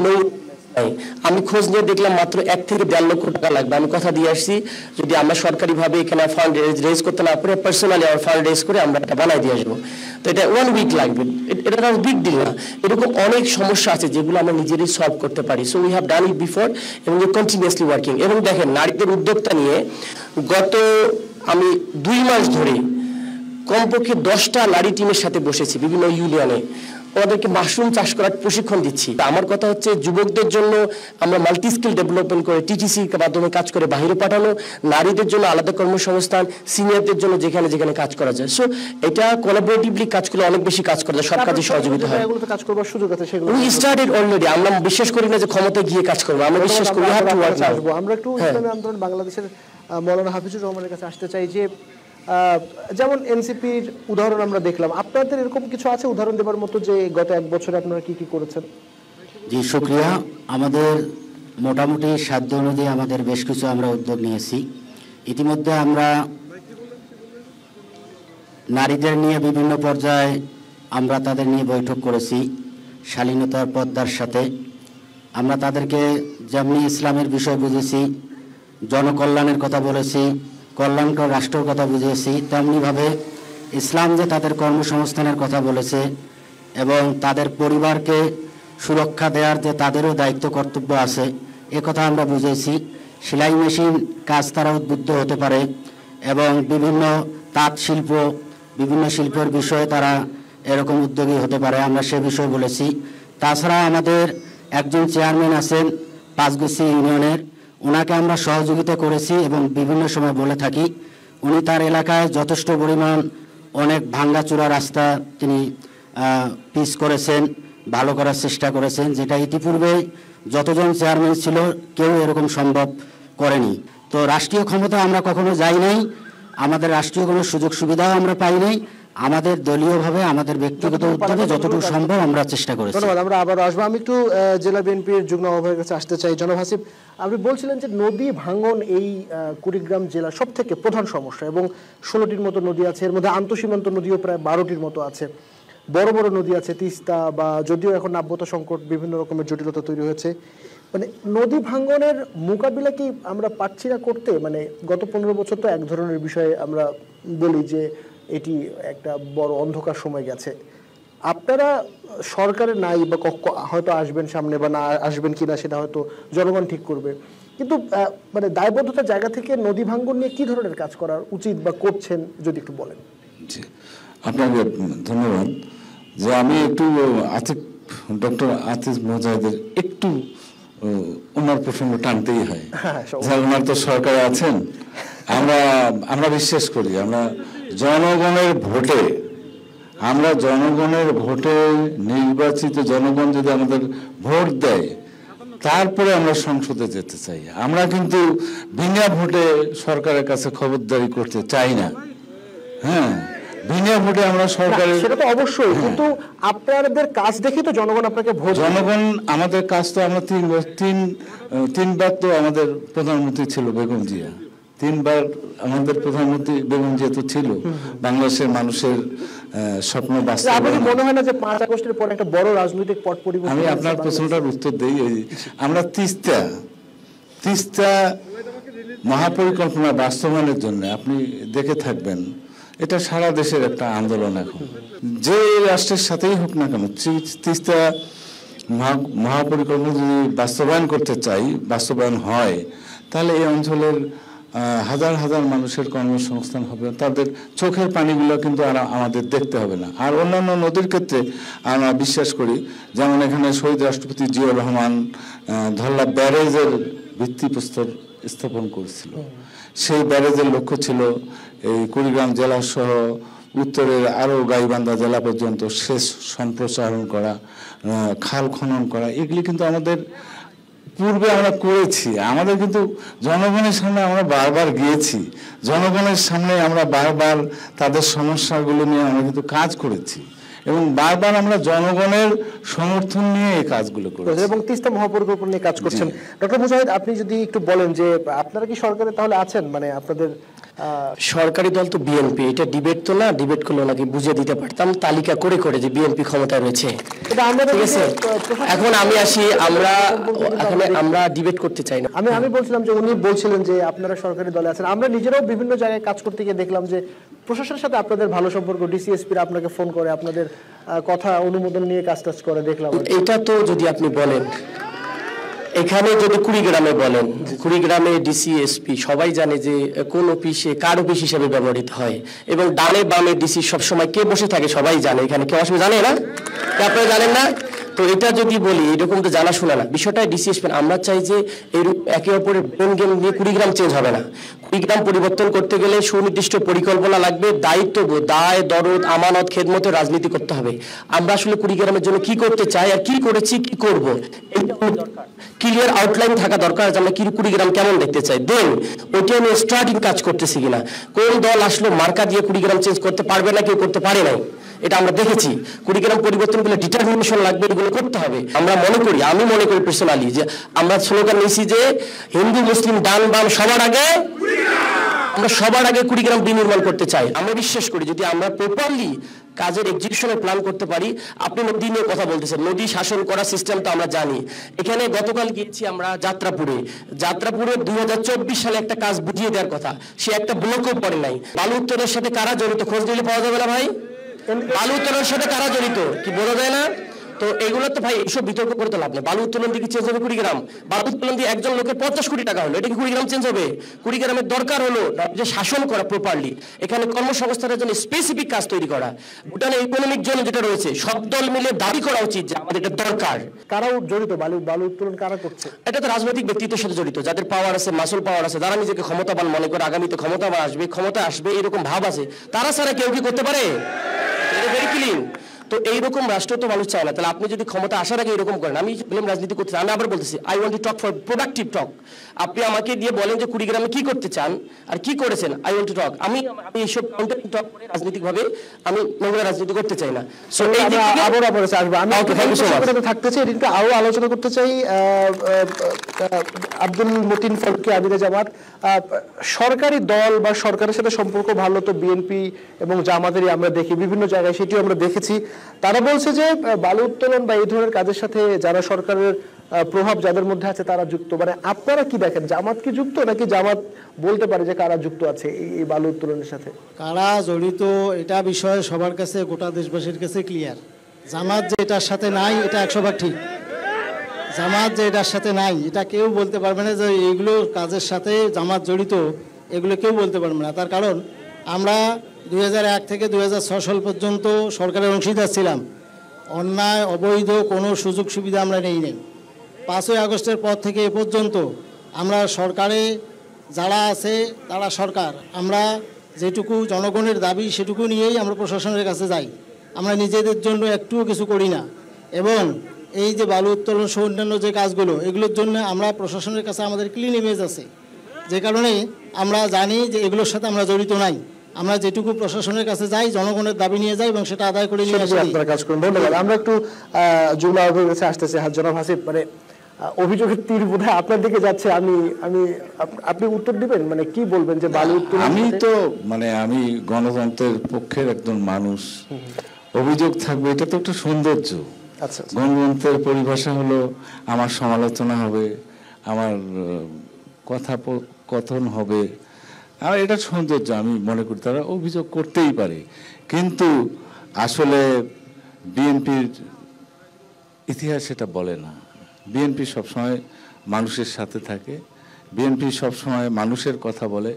আমি খোঁজ নিয়ে দেখলাম মাত্র 1 থেকে 1.5 লক্ষ টাকা লাগবে। আমি কথা দিয়ে আসছি যদি আমরা সরকারিভাবে এখানে ফান্ড রেজ করতে না পারে, পার্সোনালি আমার ফান্ড রেজ করে আমরা এটা বানাই দিয়ে আসবো। তো এটা 1 উইক লাগবে, এটা বিগ ডিল না। এরকম অনেক সমস্যা আছে যেগুলো আমরা নিজেরাই সলভ করতে পারি। So we have done it before এবং উই কন্টিনিউয়াসলি ওয়ার্কিং। এবং দেখেন নারীদের উদ্যোক্তা নিয়ে গত আমি 2 মাস ধরে কমপক্ষে 10টা নারী টিমের সাথে বসেছি বিভিন্ন ইউনিয়নে, ওদেরকে মাশরুম চাষ করার প্রশিক্ষণ দিচ্ছি। আমার কথা হচ্ছে যুবকদের জন্য আমরা মাল্টি স্কিল ডেভেলপমেন্ট করে টিটিসির মাধ্যমে কাজ করে বাইরে পাঠানো, নারীদের জন্য আলাদা কর্মসংস্থান, সিনিয়রদের জন্য যেখানে যেখানে কাজ করা যায়। সো এটা কোলাবোরেটিভলি কাজ করলে অনেক বেশি কাজ করা যায়, সব কাজে সহযোগিতা হয়। কাজ করবার সুযোগ আছে সেগুলো উই স্টার্টেড অলরেডি। আমরা বিশ্বাস করি না যে ক্ষমতায় গিয়ে কাজ করবো, আমরা বিশ্বাস করি হ্যাভ টু ওয়ার্ক নাও। আমরা একটু ইসলামী আন্দোলন বাংলাদেশের মাওলানা হাফিজুর রহমানের কাছে আসতে চাই যে যেমন এনসিপির উদাহরণ আমরা দেখলাম, আপনাদের এরকম কিছু আছে উদাহরণ দেবার মতো যে গত 1 বছরে আপনারা কি কি করেছেন? জি শুকরিয়া। আমাদের মোটামুটি সাধ্য অনুযায়ী আমাদের বেশ কিছু আমরা উদ্যোগ নিয়েছি। ইতিমধ্যে আমরা নারীদের নিয়ে বিভিন্ন পর্যায়ে আমরা তাদের নিয়ে বৈঠক করেছি শালীনতার পদ্মার সাথে। আমরা তাদেরকে যেমনি ইসলামের বিষয় বুঝেছি, জনকল্যাণের কথা বলেছি, কল্যাণকর রাষ্ট্রের কথা বুঝিয়েছি, তেমনিভাবে ইসলাম যে তাদের কর্মসংস্থানের কথা বলেছে এবং তাদের পরিবারকে সুরক্ষা দেওয়ার যে তাদেরও দায়িত্ব কর্তব্য আছে এ কথা আমরা বুঝেছি। সেলাই মেশিন কাজ তারা উদ্বুদ্ধ হতে পারে এবং বিভিন্ন তাঁত শিল্প, বিভিন্ন শিল্পের বিষয়ে তারা এরকম উদ্যোগী হতে পারে, আমরা সে বিষয়ে বলেছি। তাছাড়া আমাদের একজন চেয়ারম্যান আছেন পাঁচগুছি ইউনিয়নের, ওনাকে আমরা সহযোগিতা করেছি এবং বিভিন্ন সময় বলে থাকি উনি তার এলাকায় যথেষ্ট পরিমাণ অনেক ভাঙ্গাচোরা রাস্তা তিনি পিচ করেছেন, ভালো করার চেষ্টা করেছেন, যেটা ইতিপূর্বে যতজন চেয়ারম্যান ছিল কেউ এরকম সম্ভব করেনি। তো রাষ্ট্রীয় ক্ষমতা আমরা কখনো যাই নাই, আমাদের রাষ্ট্রীয় কোনো সুযোগ সুবিধাও আমরা পাই নাই, আমাদের দলীয়ভাবে আমাদের ব্যক্তিগত উদ্যোগে যতটুকু সম্ভব আমরা চেষ্টা করেছি। ধন্যবাদ। আমরা আবার আসবো। আমি একটু জেলা বিএনপির যুগ্ম আহ্বায়কের কাছে আসতে চাই। জনাব হাসিব, আপনি বলছিলেন যে নদী ভাঙন এই কুড়িগ্রাম জেলার সব থেকে প্রধান সমস্যা এবং 16টির মতো নদী আছে, এর মধ্যে আন্তঃসীমান্ত নদীও প্রায় 12টির মতো আছে, বড় বড় নদী আছে তিস্তা, বা যদিও এখন নাব্যতা সংকট বিভিন্ন রকমের জটিলতা তৈরি হয়েছে। মানে নদী ভাঙনের মোকাবিলা কি আমরা পারছি না করতে? মানে গত 15 বছর তো এক ধরনের বিষয়ে আমরা বলি যে এটি একটা বড় অন্ধকার সময় গেছে। আপনারা সরকারে নাই বা হয়তো আসবেন সামনে, বা না আসবেন কিনা সেটা হয়তো জনগণ ঠিক করবে, কিন্তু মানে দায়বদ্ধতার জায়গা থেকে নদী ভাঙন নিয়ে কি ধরনের কাজ করা উচিত বা করছেন যদি একটু বলেন। জি, আপনাকে ধন্যবাদ। যে আমি একটু ডক্টর আতিফ মুজাহিদের একটু ওনার প্রসঙ্গ টানতেই হয়, ওনার তো সরকারে আছেন। আমরা বিশ্বাস করি আমরা জনগণের ভোটে নির্বাচিত জনগণ যদি আমাদের ভোট দেয় তারপরে আমরা সংসদে যেতে চাই। আমরা কিন্তু বিনা ভোটে সরকারের কাছে খবরদারি করতে চাই না। হ্যাঁ, বিনা ভোটে আমরা সরকারের, সেটা তো অবশ্যই, কিন্তু আপনাদের কাজ দেখে তো জনগণ আপনাকে ভোট, জনগণ আমাদের কাজ তো আমরা তিনবার তো আমাদের প্রধানমন্ত্রী ছিল বেগম জিয়া, 3 বার আমাদের প্রধানমন্ত্রী বেগম জিয়া তো ছিল বাংলাদেশের মানুষের স্বপ্ন বাস্তবায়ন। মনে হয় না যে 5 আগস্টের পর একটা বড় রাজনৈতিক পট পরিবর্তন? আমি আপনার প্রশ্নটার উত্তর দেই। আমরা তিস্তা মহাপরিকল্পনা বাস্তবায়নের জন্য আপনি দেখে থাকবেন এটা সারা দেশের একটা আন্দোলন। এখন যে রাষ্ট্রের সাথেই হোক না কেন তিস্তা মহাপরিকল্পনা যদি বাস্তবায়ন করতে চাই, বাস্তবায়ন হয়, তাহলে এই অঞ্চলের হাজার হাজার মানুষের কর্মসংস্থান হবে, তাদের চোখের পানিগুলো কিন্তু আমাদের দেখতে হবে না। আর অন্যান্য নদীর ক্ষেত্রে আমরা বিশ্বাস করি, যেমন এখানে শহীদ রাষ্ট্রপতি জিয়াউর রহমান ধরলা ব্যারেজের ভিত্তিপ্রস্তর স্থাপন করেছিল। সেই ব্যারেজের লক্ষ্য ছিল এই কুড়িগ্রাম জেলা সহ উত্তরের আরো গাইবান্ধা জেলা পর্যন্ত সেচ সম্প্রসারণ করা, খাল খনন করা। এগুলি কিন্তু আমাদের পূর্বে আমরা করেছি। আমাদের কিন্তু জনগণের সামনে আমরা বারবার গিয়েছি, জনগণের সামনে আমরা বারবার তাদের সমস্যাগুলো নিয়ে আমরা কিন্তু কাজ করেছি এবং বারবার আমরা জনগণের সমর্থন নিয়ে এই কাজগুলো করেছি এবং তিস্তা মহাপরিকল্পনা নিয়ে কাজ করছেন। ডক্টর মুজাহিদ, আপনি যদি একটু বলেন যে আপনারা কি সরকারে তাহলে আছেন, মানে আপনাদের সরকারি দল তো বিএনপি, এটা ডিবেট তো না, ডিবেট করলে ওনাকে বুঝিয়ে দিতে পারতাম তালিকা করে করে যে বিএনপি ক্ষমতায় রয়েছে, ঠিক আছে। এখন আমি আসি, আমরা ডিবেট করতে চাই না। আমি বলছিলাম যে উনি বলছিলেন যে আপনারা সরকারি দলে আছেন, আমরা নিজেরাও বিভিন্ন জায়গায় কাজ করতে গিয়ে দেখলাম যে প্রশাসনের সাথে আপনাদের ভালো সম্পর্ক, ডিসিএসপিরা আপনাকে ফোন করে আপনাদের কথা অনুমোদন নিয়ে কাজ টাজ করে দেখলাম। এটা তো যদি আপনি বলেন, এখানে যদি কুড়িগ্রামে বলেন, কুড়িগ্রামে ডিসি এসপি সবাই জানে যে কোন অফিসে কার অফিস হিসেবে ব্যবহৃত হয়, এবং ডানে বামে ডিসি সবসময় কে বসে থাকে সবাই জানে, এখানে কেউ আসলে জানে না, আপনারা জানেন না। তো এটা যদি বলি এরকম তো জানাশোনা না বিষয়টা ডিসিএসপি। আমরা চাই যে এরূপ একে অপরের ব্রেন গেম নিয়ে কুড়িগ্রাম চেঞ্জ হবে না। কুড়িগ্রাম পরিবর্তন করতে গেলে সুনির্দিষ্ট পরিকল্পনা লাগবে, দায়িত্ববোধ, দায় দরদ, আমানত, খেদমতের রাজনীতি করতে হবে। আমরা আসলে কুড়িগ্রামের জন্য কি করতে চাই আর কি করেছি কি করব, এইটা দরকার, ক্লিয়ার আউটলাইন থাকা দরকার যে আমরা কি কুড়িগ্রাম কেমন দেখতে চাই। দেন ওইটা নিয়ে স্টার্টিং কাজ করতেছি কিনা, কোন দল আসলো মার্কা দিয়ে কুড়িগ্রাম চেঞ্জ করতে পারবে না, কেউ করতে পারে নাই, এটা আমরা দেখেছি। কুড়িগ্রাম পরিবর্তন করলে ডিটারমিনেশন লাগবে, এগুলো করতে হবে। আমরা মনে করি, আমি মনে করি পার্সোনালি যে আমরা স্লোগান নিয়েছি যে হিন্দু মুসলিম ডান বাম সবার আগে, আমরা সবার আগে কুড়িগ্রাম বিনির্মাণ করতে চাই। আমরা বিশ্বাস করি যদি আমরা প্রপারলি কাজের এক্সিকিউশনের প্ল্যান করতে পারি। আপনি নদী নিয়ে কথা বলতেছেন, নদী শাসন করার সিস্টেম তো আমরা জানি। এখানে গতকাল গিয়েছি আমরা যাত্রাপুরে 2024 সালে একটা কাজ বুঝিয়ে দেওয়ার কথা, সে একটা ব্লকও পড়ে নাই। বালু উত্তোলনের সাথে কারা জড়িত খোঁজ দিলে পাওয়া যাবে না ভাই? বালু উত্তোলনের সাথে কারা জড়িত কি বোঝা যায় না? তো এগুলো তো ভাই এইসব বিতর্ক করে তো লাভ নেই। বালু উত্তোলন দিয়ে চেঞ্জ হবে কুড়িগ্রাম? বালু উত্তোলন দিয়ে একজন লোকের 50 কোটি টাকা হলো, এটা কি কুড়িগ্রাম চেঞ্জ হবে? কুড়িগ্রামের দরকার হলো যে শাসন করা প্রপারলি, এখানে কর্মসংস্থানের জন্য স্পেসিফিক কাজ তৈরি করা। ভুটানের ইকোনমিক জোন যেটা রয়েছে সব দল মিলে দাবি করা উচিত যে আমাদের এটা দরকার। কারাও জড়িত, বালু উত্তোলন কারা করছে? এটা তো রাজনৈতিক ব্যক্তিত্বের সাথে জড়িত, যাদের পাওয়ার আছে, মাসুল পাওয়ার আছে, যারা নিজেকে ক্ষমতাবান মনে করে আগামীতে ক্ষমতা আসবে এরকম ভাব আছে, তারা ছাড়া কেউ কি করতে পারে? এটা ভেরি ক্লিন। তো এইরকম রাষ্ট্র তো মানুষ চায় না। তাহলে আপনি যদি ক্ষমতা আসার আগে এরকম করেন, আমি বললাম রাজনীতি করতে, আমি আবার বলতেছি I want to talk for productive talk. আপনি আমাকে দিয়ে বলেন যে কুড়িগ্রামে কি করতে চান আর কি করেছেন, আই ওয়ান্ট টু টক। আমি এইসব কাউন্টারিং টক করে রাজনীতিক ভাবে আমি নোংরা রাজনীতি করতে চাই না। সো এই দিক থেকে আবার আসবে। আমি থাকতে চাই, এটা আরো আলোচনা করতে চাই। আব্দুল মতিন ফারুকী, আমিরে জামাত, সরকারি দল বা সরকারের সাথে সম্পর্ক ভালো তো বিএনপি এবং জামাতেরই আমরা দেখি বিভিন্ন জায়গায়, সেটিও আমরা দেখেছি। তারা বলছে যে বালু উত্তোলন বা এই ধরনের কাজের সাথে যারা সরকারের প্রভাব যাদের মধ্যে আছে তারা যুক্ত। মানে আপনারা কি দেখেন, জামাত কি যুক্ত, নাকি জামাত বলতে পারে যে কারা যুক্ত আছে এই বালু উত্তোলনের সাথে? কারা জড়িত এটা বিষয়ে সবার কাছে, গোটা দেশবাসীর কাছে ক্লিয়ার। জামাত যে এটার সাথে নাই এটা 100% ঠিক। জামাত যে এটার সাথে নাই এটা কেউ বলতে পারবে না যে এইগুলো কাজের সাথে জামাত জড়িত, এগুলো কেউ বলতে পারবে না। তার কারণ আমরা 2001 থেকে 2006 সাল পর্যন্ত সরকারের অংশীদার ছিলাম। অন্যায় অবৈধ কোনো সুযোগ সুবিধা আমরা নেই। 5ই আগস্টের পর থেকে এ পর্যন্ত আমরা সরকারে যারা আছে তারা সরকার, আমরা যেটুকু জনগণের দাবি সেটুকু নিয়েই আমরা প্রশাসনের কাছে যাই। আমরা নিজেদের জন্য একটুও কিছু করি না। এবং এই যে বালু উত্তোলন সহ অন্যান্য যে কাজগুলো, এগুলোর জন্য আমরা প্রশাসনের কাছে আমাদের ক্লিন ইমেজ আছে, যে কারণে আমরা জানি যে এগুলোর সাথে আমরা জড়িত নাই। আমরা যেটুকু প্রশাসনের কাছে যাই জনগণের দাবি নিয়ে যাই এবং সেটা আদায় করে নিয়ে আসি। আপনারা কাজ করুন, ধন্যবাদ। আমরা একটু জুমলা আহমেদের কাছে আসতেছি। জনাব হাসিব, মানে অভিযোগের তীর বোধহয় আপনার দিকে যাচ্ছে, আপনি উত্তর দিবেন, মানে কি বলবেন যে বালু উত্তোলন? আমি গণতন্ত্রের পক্ষের একজন মানুষ, অভিযোগ থাকবে এটা তো একটা সৌন্দর্য। আচ্ছা, গণতন্ত্রের পরিভাষা হলো আমার সমালোচনা হবে, আমার কথা কথন হবে, আর এটা সৌন্দর্য আমি মনে করি। তারা অভিযোগ করতেই পারে, কিন্তু আসলে বিএনপির ইতিহাস সেটা বলে না। বিএনপি সবসময় মানুষের সাথে থাকে, বিএনপি সবসময় মানুষের কথা বলে,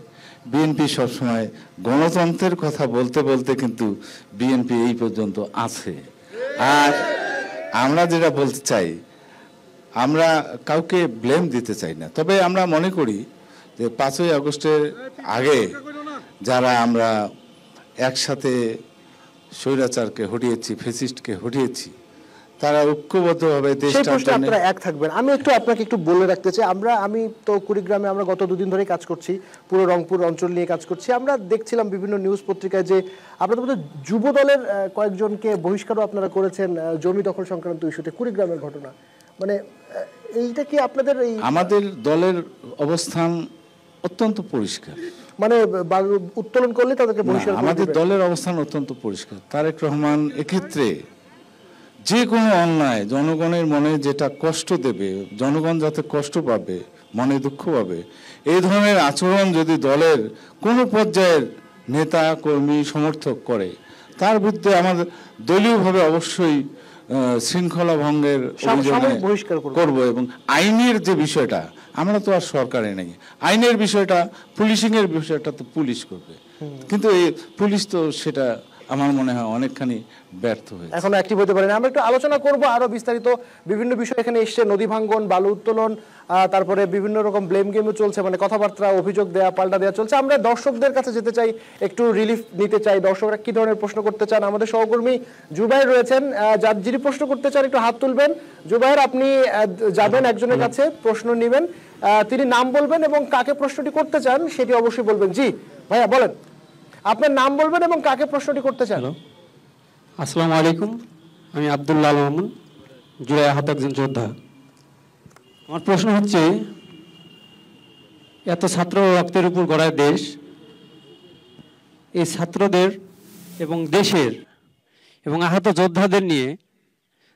বিএনপি সবসময় গণতন্ত্রের কথা বলতে বলতে কিন্তু বিএনপি এই পর্যন্ত আছে। আর আমরা যেটা বলতে চাই, আমরা কাউকে ব্লেম দিতে চাই না, তবে আমরা মনে করি যে 5ই আগস্টের আগে যারা আমরা একসাথে স্বৈরাচারকে হটিয়েছি, ফ্যাসিস্টকে হটিয়েছি, তারা ঐক্যবদ্ধভাবে আপনারা এক থাকবেন। আমি আপনাকে একটু বলে রাখতে চাই, আমি তো কুড়িগ্রামে আমরা গত 2 দিন ধরে কাজ করছি, পুরো রংপুর অঞ্চল নিয়ে কাজ করছি। আমরা দেখছিলাম বিভিন্ন নিউজ পত্রিকায় যে আপনাদের মধ্যে যুব দলের কয়েকজনকে বহিষ্কারও আপনারা করেছেন জমি দখল সংক্রান্ত ইস্যুতে, কুড়িগ্রামের ঘটনা। মানে এইটা কি আপনাদের? আমাদের দলের অবস্থান অত্যন্ত পরিষ্কার। মানে উত্তোলন করলে তাদেরকে বহিষ্কার করে আমাদের দিবেন? দলের অবস্থান অত্যন্ত পরিষ্কার। তারেক রহমান এক্ষেত্রে যে কোনো অন্যায় জনগণের মনে যেটা কষ্ট দেবে, জনগণ যাতে কষ্ট পাবে, মনে দুঃখ পাবে, এই ধরনের আচরণ যদি দলের কোনো পর্যায়ের নেতা কর্মী সমর্থক করে, তার বিরুদ্ধে আমাদের দলীয়ভাবে অবশ্যই শৃঙ্খলা ভঙ্গের অভিযোগে করব। এবং আইনের যে বিষয়টা, আমরা তো আর সরকারে নেই, আইনের বিষয়টা পুলিশিং এর বিষয়টা তো পুলিশ করবে, কিন্তু এই পুলিশ তো সেটা আমার মনে হয় অনেকখানি ব্যর্থ হয়েছে, এখনো অ্যাক্টিভ হতে পারেনি। আমরা একটু আলোচনা করব আরো বিস্তারিত, বিভিন্ন বিষয় এখানে এসছে, নদী ভাঙ্গন, বালু উত্তোলন, তারপরে বিভিন্ন রকম ব্লেম গেমও চলছে, মানে কথাবার্তা, অভিযোগ দেয়া পাল্টা দেওয়া চলছে। আমরা দর্শকদের কাছে যেতে চাই, একটু রিলিফ নিতে চাই, দর্শকরা কি ধরনের প্রশ্ন করতে চান। আমাদের সহকর্মী জুবাইর রয়েছেন, যিনি প্রশ্ন করতে চান একটু হাত তুলবেন। জুবাইর, আপনি যাবেন একজনের কাছে, প্রশ্ন নেবেন, তিনি নাম বলবেন এবং কাকে প্রশ্নটি করতে চান সেটি অবশ্যই বলবেন। জি ভাইয়া বলেন, আপনার নাম বলবেন এবং কাকে প্রশ্নটি করতে চান। আসসালামু আলাইকুম, আমি আব্দুল্লাহ আল মামুন, জুলাই আহত একজন যোদ্ধা। আমার প্রশ্ন হচ্ছে, এত ছাত্র রক্তের উপর গড়া দেশ, এই ছাত্রদের এবং দেশের এবং আহত যোদ্ধাদের নিয়ে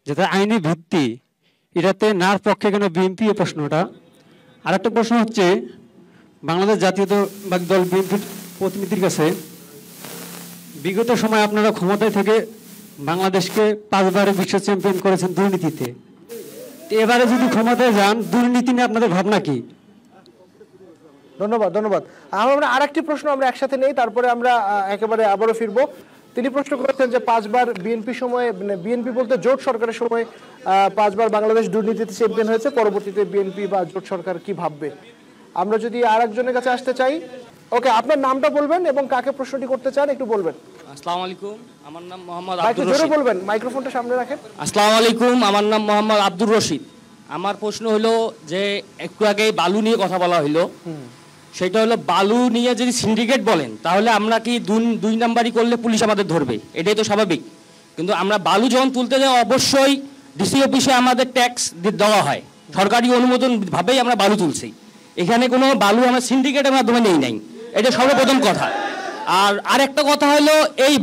যাতে আইনি ভিত্তি, এটাতে নার পক্ষে কেন বিএনপি, এই প্রশ্নটা। আর একটা প্রশ্ন হচ্ছে, বাংলাদেশ জাতীয়তাবাদী দল বিএনপির প্রতিনিধির কাছে, বিগত সময় আপনারা ক্ষমতায় থেকে বাংলাদেশকে 5 বারে বিশ্ব চ্যাম্পিয়ন করেছেন দুর্নীতিতে, এবারে যদি ক্ষমতায় যান, দুর্নীতি নিয়ে আপনাদের ভাবনা কি? ধন্যবাদ, ধন্যবাদ। আমরা আরেকটি প্রশ্ন আমরা একসাথে নেই, তারপরে আমরা একেবারে আবারও ফিরবো। তিনি প্রশ্ন করেছেন যে 5 বার বিএনপি সময়ে, মানে বিএনপি বলতে জোট সরকারের সময় 5 বার বাংলাদেশ দুর্নীতিতে চ্যাম্পিয়ন হয়েছে, পরবর্তীতে বিএনপি বা জোট সরকার কি ভাববে। আমরা যদি আরেকজনের কাছে আসতে চাই, ওকে, আপনার নামটা বলবেন এবং কাকে প্রশ্নটি করতে চান একটু বলবেন। আসসালামু আলাইকুম, আমার নাম মোহাম্মদ একটু আব্দুর জোরে রশিদ। বলবেন, মাইক্রোফোনটা সামনে রাখেন। আসসালামু আলাইকুম, আমার নাম মোহাম্মদ আব্দুর রশিদ। আমার প্রশ্ন হলো যে, একটু আগে বালু নিয়ে কথা বলা হলো, সেটা হলো বালু নিয়ে যদি সিন্ডিকেট বলেন, তাহলে আমরা কি 2 নাম্বারই করলে পুলিশ আমাদের ধরবে, এটাই তো স্বাভাবিক। কিন্তু আমরা বালু যখন তুলতে যাই, অবশ্যই ডিসি অফিসে আমাদের ট্যাক্স দেওয়া হয়, সরকারি অনুমোদন ভাবেই আমরা বালু তুলছি। এখানে কোনো বালু আমরা সিন্ডিকেটের মাধ্যমে নেই নাই, এটা সর্বপ্রথম কথা। আর আরেকটা কথা হলো, এই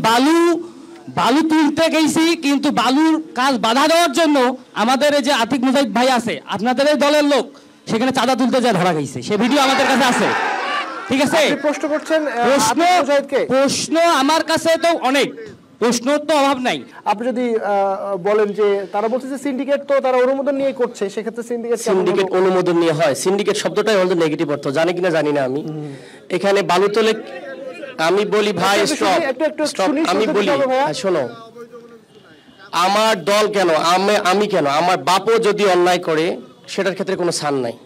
বালু তুলতে গেছি, কিন্তু বালুর কাজ বাধা দেওয়ার জন্য আমাদের এই যে আতিক মুজাহিদ ভাই আছে, আপনাদের এই দলের লোক, সেখানে চাঁদা তুলতে যায় ধরা গেছে, সে ভিডিও আমাদের কাছে আছে। ঠিক আছে, প্রশ্ন করছেন প্রশ্ন আমার কাছে তো অনেক প্রশ্ন, তো অভাব নাই। আপনি যদি বলেন যে তারা বলছে যে সিন্ডিকেট তো তারা অনুমোদন নিয়ে করছে, সেক্ষেত্রে সিন্ডিকেট অনুমোদন নিয়ে হয়, সিন্ডিকেট শব্দটাই হলো নেগেটিভ অর্থ, জানি কিনা জানি না আমি। এখানে বালু তোলে, আমি বলি ভাই স্টপ, আমি বলি শোনো, আমার দল কেন, আমি কেন, আমার বাপও যদি অন্যায় করে সেটার ক্ষেত্রে কোনো ছাড় নাই।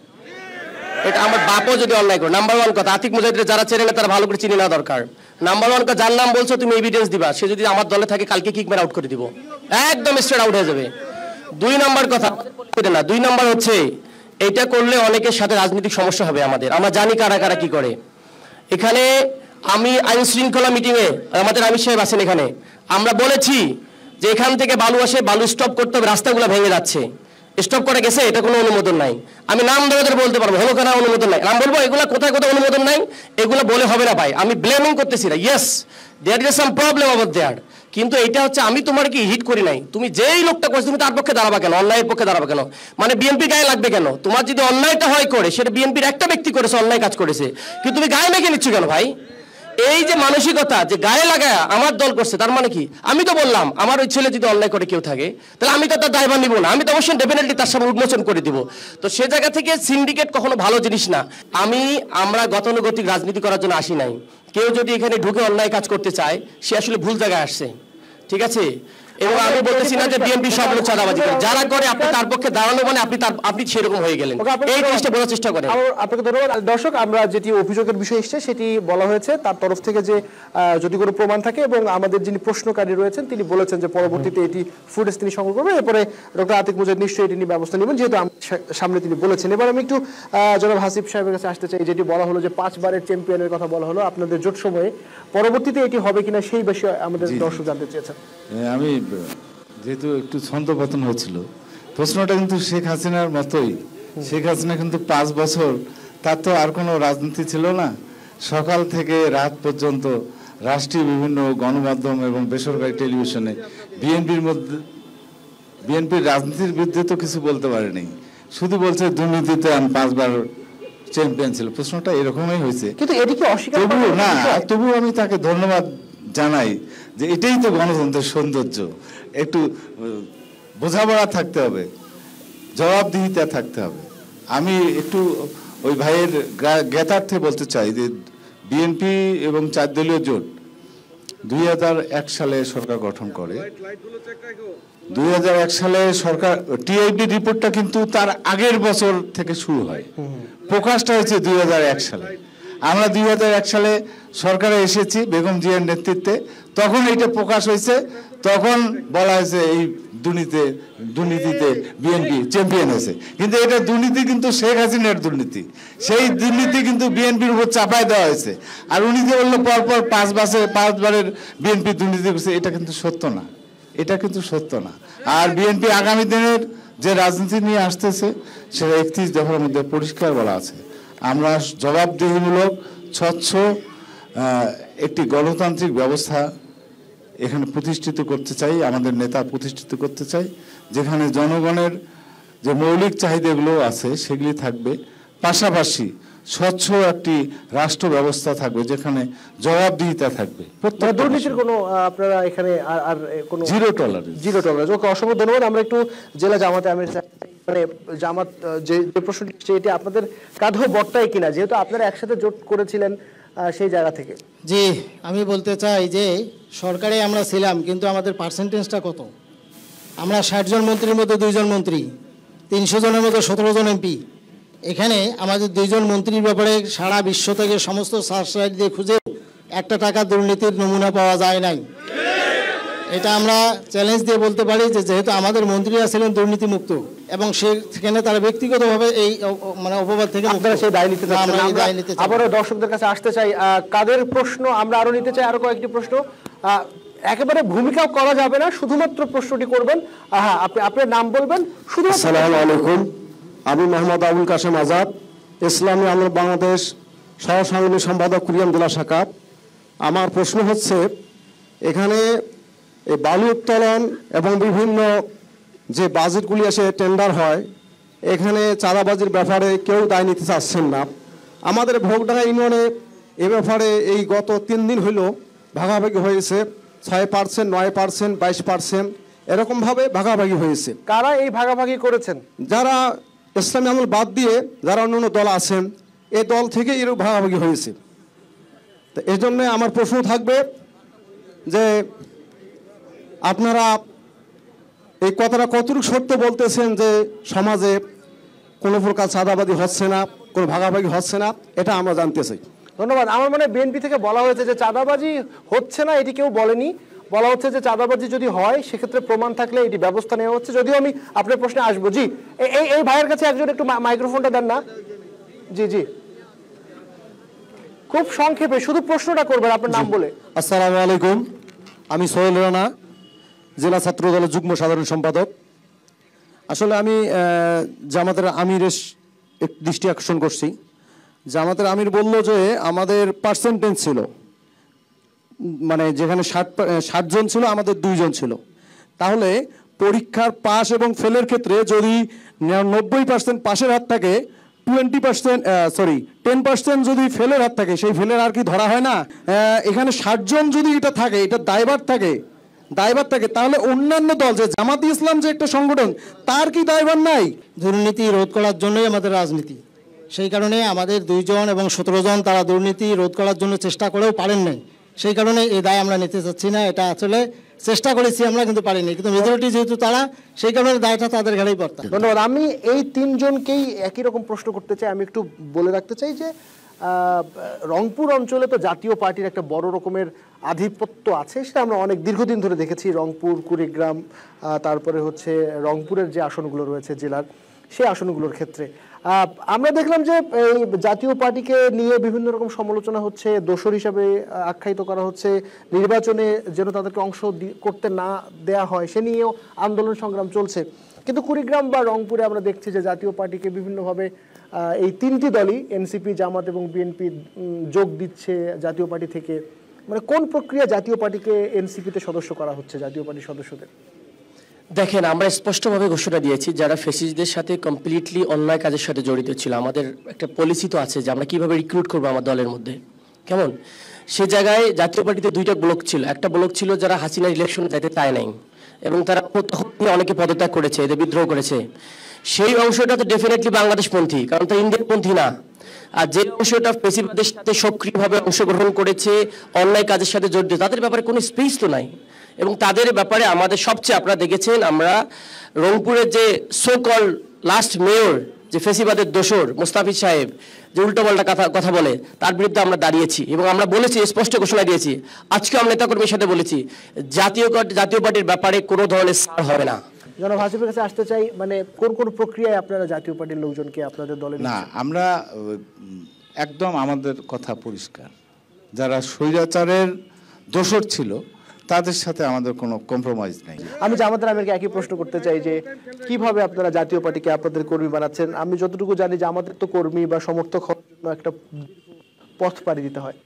এটা আমার বাপও যদি অন্যায় করে, নাম্বার 1 কথা, আতিক মুজাহিদের যারা চেনে না তারা ভালো করে চিনে নেওয়া দরকার। নাম্বার 1 কথা, যার নাম বলছো তুমি এভিডেন্স দিবা, সে যদি আমার দলে থাকে কালকে কিক মেরে আউট করে দিব, একদম স্ট্রেট আউট হয়ে যাবে। 2 নাম্বার কথা না, 2 নাম্বার হচ্ছে, এটা করলে অনেকের সাথে রাজনৈতিক সমস্যা হবে আমাদের, আমরা জানি কারা কারা কি করে। এখানে আমি আইন শৃঙ্খলা মিটিংয়ে, আমাদের আমির সাহেব আছেন এখানে, আমরা বলেছি যে এখান থেকে বালু আসে, বালু স্টপ করতে হবে, রাস্তাগুলো ভেঙে যাচ্ছে, স্টপ করে গেছে, এটা কোনো অনুমোদন নাই। আমি নাম ধরে বলতে পারবো, হলো কেন অনুমোদন নাই, নাম বলবো, এগুলো কোথায় কোথায় অনুমোদন নাই, এগুলো বলে হবে না ভাই। আমি ব্লেমিং করতেছি না, yes there is some problem over there, কিন্তু এটা হচ্ছে আমি তোমার কি হিট করি নাই, তুমি যেই লোকটা করছো তুমি তার পক্ষে দাঁড়াবা কেন, অন্যায়ের পক্ষে দাঁড়াবা কেন, মানে বিএনপি গায়ে লাগবে কেন? তোমার যদি অন্যায়টা হয় করে, সেটা বিএনপির একটা ব্যক্তি করেছে, অন্যায় কাজ করেছে, কিন্তু তুমি গায়ে মেখে নিচ্ছ কেন ভাই? এই যে মানসিকতা, যে গায়ে লাগায় আমার দল করছে, তার মানে কি? আমি তো বললাম আমার ওই ছেলে যদি অন্যায় করে কেউ থাকে, তাহলে আমি তো তার দায়ভার নিব না, আমি তো অবশ্যই ডেফিনেটলি তার সামনে উন্মোচন করে দিব। তো সে জায়গা থেকে সিন্ডিকেট কখনো ভালো জিনিস না। আমরা গতানুগতিক রাজনীতি করার জন্য আসি নাই। কেউ যদি এখানে ঢুকে অন্যায় কাজ করতে চায়, সে আসলে ভুল জায়গায় আসছে, ঠিক আছে? এবং আমি বলতেছি না যে বিএনপি সব লোক চাঁদাবাজি করে, যারা করে আপনি তার পক্ষে দাঁড়ানো মানে আপনি সেরকম হয়ে গেলেন, এই জিনিসটা বোঝার চেষ্টা করেন। আপনাকে ধন্যবাদ। দর্শক, আমরা যেটি অভিযোগের বিষয় এসছে সেটি বলা হয়েছে তার তরফ থেকে, যে যদি কোনো প্রমাণ থাকে, এবং আমাদের যিনি প্রশ্নকারী রয়েছেন তিনি বলেছেন যে পরবর্তীতে এটি ফুটেজ তিনি সংগ্রহ করবেন, এরপরে ডক্টর আতিক মুজাহিদ নিশ্চয়ই এটি নিয়ে ব্যবস্থা নেবেন, যেহেতু সামনে তিনি বলেছেন। এবার আমি একটু জনাব হাসিব সাহেবের কাছে আসতে চাই, যেটি বলা হলো যে 5 বারের চ্যাম্পিয়নের কথা বলা হলো আপনাদের জোট সময়ে, পরবর্তীতে এটি হবে কিনা সেই বিষয়ে আমাদের দর্শক জানতে চেয়েছেন। আমি যেহেতু একটু ছন্দপতন হয়েছিল, প্রশ্নটা কিন্তু শেখ হাসিনার মতোই। শেখ হাসিনা কিন্তু 5 বছর, তার তো আর কোনো রাজনীতি ছিল না, সকাল থেকে রাত পর্যন্ত রাষ্ট্রীয় বিভিন্ন গণমাধ্যম এবং বেসরকারি টেলিভিশনে বিএনপির রাজনীতির বিরুদ্ধে তো কিছু বলতে পারেনি, শুধু বলছে দুর্নীতিতে আমি 5 বার চ্যাম্পিয়ন ছিল। প্রশ্নটা এরকমই হয়েছে, কিন্তু এটি কি অস্বীকার তবুও আমি তাকে ধন্যবাদ জানাই যে এটাই তো গণতন্ত্রের সৌন্দর্য। একটু বোঝাপড়া থাকতে হবে, জবাবদিহিতা থাকতে হবে। আমি একটু ওই ভাইয়ের জ্ঞাতার্থে বলতে চাই যে বিএনপি এবং 4 দলীয় জোট 2001 সালে সরকার গঠন করে। 2001 সালে সরকার টিআইবি রিপোর্টটা কিন্তু তার আগের বছর থেকে শুরু হয়, প্রকাশটা হয়েছে 2001 সালে। আমরা 2001 সালে সরকারে এসেছি বেগম জিয়ার নেতৃত্বে, তখন এইটা প্রকাশ হয়েছে। তখন বলা হয়েছে এই দুর্নীতিতে বিএনপি চ্যাম্পিয়ন হয়েছে, কিন্তু এটা দুর্নীতি কিন্তু শেখ হাসিনার দুর্নীতি। সেই দুর্নীতি কিন্তু বিএনপির উপর চাপাই দেওয়া হয়েছে। আর উনি যে বললো পরপর 5 বারের বিএনপি দুর্নীতি করছে, এটা কিন্তু সত্য না, এটা কিন্তু সত্য না। আর বিএনপি আগামী দিনের যে রাজনীতি নিয়ে আসতেছে সেটা 31 দফার মধ্যে পরিষ্কার বলা আছে। আমরা জবাবদিহিমূলক স্বচ্ছ একটি গণতান্ত্রিক ব্যবস্থা এখানে প্রতিষ্ঠিত করতে চাই, আমাদের নেতা প্রতিষ্ঠিত করতে চাই, যেখানে জনগণের যে মৌলিক চাহিদাগুলো আছে সেগুলি থাকবে, পাশাপাশি স্বচ্ছ একটি রাষ্ট্র ব্যবস্থা থাকবে যেখানে জবাবদিহিতা থাকবে। দুর্নীতির কোনো আপনারা এখানে আর কোনো জিরো টলারেন্স। ওকে, অসংখ্য ধন্যবাদ। আমরা একটু জেলা জামাতে মানে জামাত যে প্রশ্নটি সেটি আপনাদের কাঁধেও বর্তায় কিনা, যেহেতু আপনারা একসাথে জোট করেছিলেন সেই জায়গা থেকে। জি, আমি বলতে চাই যে সরকারে আমরা ছিলাম, কিন্তু আমাদের পার্সেন্টেজটা কত? আমরা 60 জন মন্ত্রীর মধ্যে 2 জন মন্ত্রী, 300 জনের মধ্যে 17 জন এমপি। এখানে আমাদের 2 জন মন্ত্রীর ব্যাপারে সারা বিশ্ব থেকে সমস্ত সার্চ দিয়ে খুঁজে 1 টাকা দুর্নীতির নমুনা পাওয়া যায় নাই। এটা আমরা চ্যালেঞ্জ দিয়ে বলতে পারি যে যেহেতু আমাদের মন্ত্রীরা ছিলেন দুর্নীতিমুক্ত এবং সেখানে তারা ব্যক্তিগতভাবে এই মানে অপবাদ থেকে আপনারা সেই দায় নিতে চাচ্ছেন। আবারও দর্শকদের কাছে আসতে চাই, কাদের প্রশ্ন আমরা আরো নিতে চাই, আরো কয়েকটি প্রশ্ন। একেবারে ভূমিকাও করা যাবে না, শুধুমাত্র প্রশ্নটি করবেন। হ্যাঁ, আপনার নাম বলবেন শুধু। আসসালামু আলাইকুম, আমি মোহাম্মদ আবুল কাশেম আজাদ, ইসলামী আন্দোলন বাংলাদেশ সহ সাংগঠনিক সম্পাদক কুড়িগ্রাম জেলা শাখা। আমার প্রশ্ন হচ্ছে, এখানে এই বালু উত্তোলন এবং বিভিন্ন যে বাজেটগুলি এসে টেন্ডার হয়, এখানে চাঁদাবাজির ব্যাপারে কেউ দায় নিতে চাচ্ছেন না। আমাদের ভোগডাঙ্গা ইউনিয়নে এ ব্যাপারে এই গত 3 দিন হইল ভাগাভাগি হয়েছে, 6%, 9%, 22% এরকমভাবে ভাগাভাগি হয়েছে। কারা এই ভাগাভাগি করেছেন? যারা ইসলামী আন্দোলন বাদ দিয়ে যারা অন্যান্য দল আছেন, এই দল থেকে এরকম ভাগাভাগি হয়েছে। তো এই জন্যে আমার প্রশ্ন থাকবে যে আপনারা এই কথাটা কতটুকু সত্য বলতেছেন যে সমাজে কোনো প্রকার চাঁদাবাজি হচ্ছে না, কোনো ভাগাভাগি হচ্ছে না, এটা আমরা জানতে চাই। ধন্যবাদ। আমার মনে হয় বিএনপি থেকে বলা হয়েছে যে চাঁদাবাজি হচ্ছে না, এটি কেউ বলেনি। বলা হচ্ছে যে চাঁদাবাজি যদি হয় সেক্ষেত্রে প্রমাণ থাকলে এটি ব্যবস্থা নেওয়া হচ্ছে। যদিও আমি আপনার প্রশ্নে আসবো। জি, এই ভাইয়ের কাছে একজন একটু মাইক্রোফোনটা দেন না। জি জি, খুব সংক্ষেপে শুধু প্রশ্নটা করবেন আপনার নাম বলে। আসসালামু আলাইকুম, আমি সোহেল রানা, জেলা ছাত্র দলের যুগ্ম সাধারণ সম্পাদক। আসলে আমি জামাতের আমিরের দৃষ্টি আকর্ষণ করছি। জামাতের আমির বলল যে আমাদের পার্সেন্টেজ ছিল, মানে যেখানে 60 জন ছিল আমাদের 2 জন ছিল। তাহলে পরীক্ষার পাস এবং ফেলের ক্ষেত্রে যদি 90% পাশের হাত থাকে, 10% যদি ফেলের হাত থাকে, সেই ফেলের আর কি ধরা হয় না? এখানে 60 জন যদি এটা থাকে, এটা দায়ভার থাকে, তাহলে অন্যান্য দল যে জামাত ইসলাম যে একটা সংগঠন, তার কি দায়ভার নাই? দুর্নীতি রোধ করার জন্যই আমাদের রাজনীতি। সেই কারণে আমাদের 2 জন এবং 17 জন তারা দুর্নীতি রোধ করার জন্য চেষ্টা করেও পারেন নাই। সেই কারণে এই দায় আমরা নিতে চাচ্ছি না। এটা আসলে চেষ্টা করেছি আমরা, কিন্তু পারিনি। কিন্তু মেজরিটি যেহেতু তারা, সেই কারণে দায়টা তাদের ঘাড়েই পড়তাম। ধন্যবাদ। আমি এই 3 জনকেই একই রকম প্রশ্ন করতে চাই। আমি একটু বলে রাখতে চাই যে রংপুর অঞ্চলে তো জাতীয় পার্টির একটা বড় রকমের আধিপত্য আছে, সেটা আমরা অনেক দীর্ঘদিন ধরে দেখেছি। রংপুর, কুড়িগ্রাম, তারপরে হচ্ছে রংপুরের যে আসনগুলো রয়েছে জেলার, সেই আসনগুলোর ক্ষেত্রে আমরা দেখলাম যে এই জাতীয় পার্টিকে নিয়ে বিভিন্ন রকম সমালোচনা হচ্ছে, দোসর হিসাবে আখ্যায়িত করা হচ্ছে, নির্বাচনে যেন তাদেরকে অংশ করতে না দেয়া হয় সে নিয়েও আন্দোলন সংগ্রাম চলছে। কিন্তু কুড়িগ্রাম বা রংপুরে আমরা দেখছি যে জাতীয় পার্টিকে বিভিন্নভাবে এই তিনটি দলই এনসিপি, জামাত এবং বিএনপি যোগ দিচ্ছে জাতীয় পার্টি থেকে, মানে কোন প্রক্রিয়া জাতীয় পার্টিকে এনসিপিতে সদস্য করা হচ্ছে, জাতীয় পার্টির সদস্যদের? দেখেন, আমরা স্পষ্টভাবে ঘোষণা দিয়েছি যারা ফ্যাসিস্টদের সাথে কমপ্লিটলি অন্যায় কাজের সাথে জড়িত ছিল, আমাদের একটা পলিসি তো আছে যে আমরা কিভাবে রিক্রুট করবো আমার দলের মধ্যে, কেমন? সে জায়গায় জাতীয় পার্টিতে দুইটা ব্লক ছিল। একটা ব্লক ছিল যারা হাসিনার ইলেকশনে যেতে চায় নাই এবং তারা অনেকে পদত্যাগ করেছে, এদের বিদ্রোহ করেছে। সেই অংশটা তো ডেফিনেটলি বাংলাদেশপন্থী, কারণ তো ইন্ডিয়ানপন্থী না। আর যে অংশটা ফ্যাসিবাদের সাথে সক্রিয়ভাবে অংশগ্রহণ করেছে, অন্যায় কাজের সাথে জড়িত, তাদের ব্যাপারে কোনো স্পেস তো নাই। এবং তাদের ব্যাপারে আমাদের সবচেয়ে, আপনারা দেখেছেন, আমরা রংপুরের যে সো কল লাস্ট মেয়র, যে ফ্যাসিবাদের দোসর মোস্তাফিজ সাহেব, যে উল্টোপাল্টা কথা বলে, তার বিরুদ্ধে আমরা দাঁড়িয়েছি এবং আমরা বলেছি, স্পষ্ট ঘোষণা দিয়েছি। আজকে আমরা নেতাকর্মীর সাথে বলেছি জাতীয় পার্টির ব্যাপারে কোনো ধরনের ছাড় হবে না। জনাব হাসিবের কাছে আসতে চাই, মানে কোন কোন প্রক্রিয়ায় আপনারা জাতীয় পার্টির লোকজনকে আপনাদের দলে? না, আমরা একদম আমাদের কথা পরিষ্কার, যারা স্বৈরাচারের দোসর ছিল তাদের সাথে আমাদের কোনো কম্প্রোমাইজ নেই। আমি জামাতের আমিরকে একই প্রশ্ন করতে চাই যে কিভাবে আপনারা জাতীয় পার্টিকে আপনাদের কর্মী বানাচ্ছেন? আমি যতটুকু জানি যে আমাদের তো কর্মী বা সমর্থক হওয়ার জন্য একটা পথ পাড়ি দিতে হয়।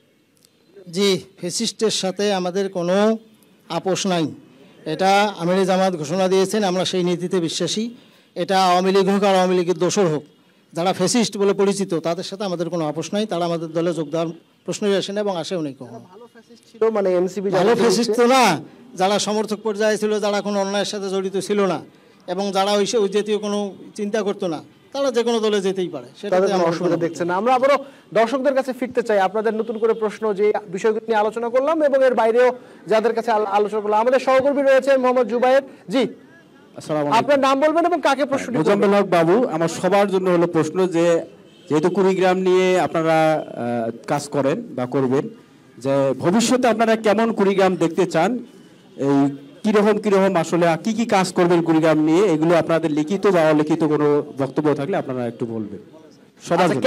জি, ফ্যাসিস্টের সাথে আমাদের কোনো আপোষ নাই, এটা আমিরে জামাত ঘোষণা দিয়েছেন, আমরা সেই নীতিতে বিশ্বাসী। এটা আওয়ামী লীগ হোক আর আওয়ামী লীগের দোসর হোক, যারা ফ্যাসিস্ট বলে পরিচিত তাদের সাথে আমাদের কোনো আপোষ নাই। তারা আমাদের দলে যোগদান প্রশ্নই আসে না এবং আসেও নেই কখনো। মানে এনসিপি ভালো ফ্যাসিস্ট তো না, যারা সমর্থক পর্যায়ে ছিল, যারা কোনো অন্যায়ের সাথে জড়িত ছিল না এবং যারা ওই জাতীয় কোনো চিন্তা করতো না, তারা যে কোনো দলে যেতেই পারে, সেটাতে আমরা অসুবিধা দেখছে না। আমরা আবারও দর্শকদের কাছে ফিরতে চাই, আপনাদের নতুন করে প্রশ্ন যে বিষয়গুলো নিয়ে আলোচনা করলাম এবং এর বাইরেও যাদের কাছে আলোচনা করলাম। আমাদের সহকর্মী রয়েছেন মোহাম্মদ জুবায়ের। জি, আপনার নাম বলবেন এবং কাকে প্রশ্ন? মোজাম্মেল হক বাবু। আমার সবার জন্য হলো প্রশ্ন যে যেহেতু কুড়িগ্রাম নিয়ে আপনারা কাজ করেন বা করবেন, যে ভবিষ্যতে আপনারা কেমন কুড়িগ্রাম দেখতে চান, এই কিরকম আসলে কি কি কাজ করবেন কুড়িগ্রাম নিয়ে, এগুলো আপনাদের লিখিত বা অলিখিত কোনো বক্তব্য থাকলে আপনারা একটু বলবেন।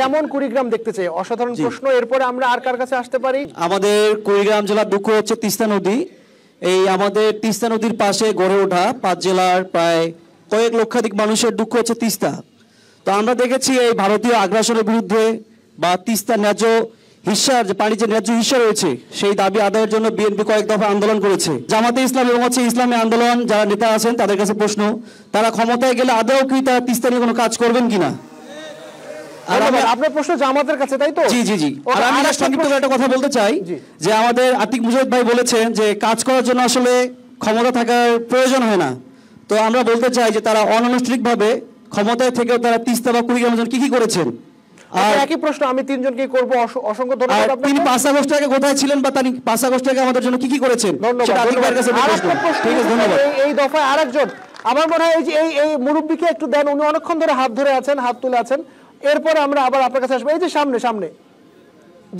কেমন কুড়িগ্রাম দেখতে চাই? অসাধারণ প্রশ্ন। এরপরে আমরা আর কার কাছে আসতে পারি? আমাদের কুড়িগ্রাম জেলার দুঃখ হচ্ছে তিস্তা নদী। এই আমাদের তিস্তা নদীর পাশে গড়ে ওঠা 5 জেলার প্রায় কয়েক লক্ষাধিক মানুষের দুঃখ হচ্ছে তিস্তা। তো আমরা দেখেছি এই ভারতীয় আগ্রাসনের বিরুদ্ধে বা তিস্তা ন্যায্য হিস্সার, যে পানির যে ন্যায্য হিস্সা রয়েছে, সেই দাবি আদায়ের জন্য বিএনপি কয়েক দফা আন্দোলন করেছে। জামাতে ইসলাম এবং ইসলামী আন্দোলন যারা নেতা আছেন তাদের কাছে প্রশ্ন, তারা ক্ষমতায় গেলে আদৌ কি তারা তিস্তা নিয়ে কোনো কাজ করবেন কিনা? আর আপনার প্রশ্ন জামাতের কাছে, তাই তো? জি জি জি। আর আমি সংক্ষিপ্ত একটা কথা বলতে চাই যে আমাদের আতিক মুজাহিদ ভাই বলেছেন যে কাজ করার জন্য আসলে ক্ষমতা থাকার প্রয়োজন হয় না। তো আমরা বলতে চাই যে তারা অনানুষ্ঠানিকভাবে ক্ষমতায় থেকেও তারা তিস্তা বা কুড়িগ্রামের জন্য কি কি করেছেন। আর একই প্রশ্ন আমি তিনজনকে করব। অসংখ্য ধন্যবাদ আপনাকে। তিনি 5 আগস্ট আগে কোথায় ছিলেন বা তিনি 5 আগস্ট আগে আমাদের জন্য কি কি করেছেন? ধন্যবাদ। এই দফায় আরেকজন, আমার মনে হয় এই মুরব্বীকে একটু দেন, উনি অনেকক্ষণ ধরে হাত ধরে আছেন, হাত তুলে আছেন। এরপরে আমরা আবার আপনার কাছে আসবো। এই যে সামনে।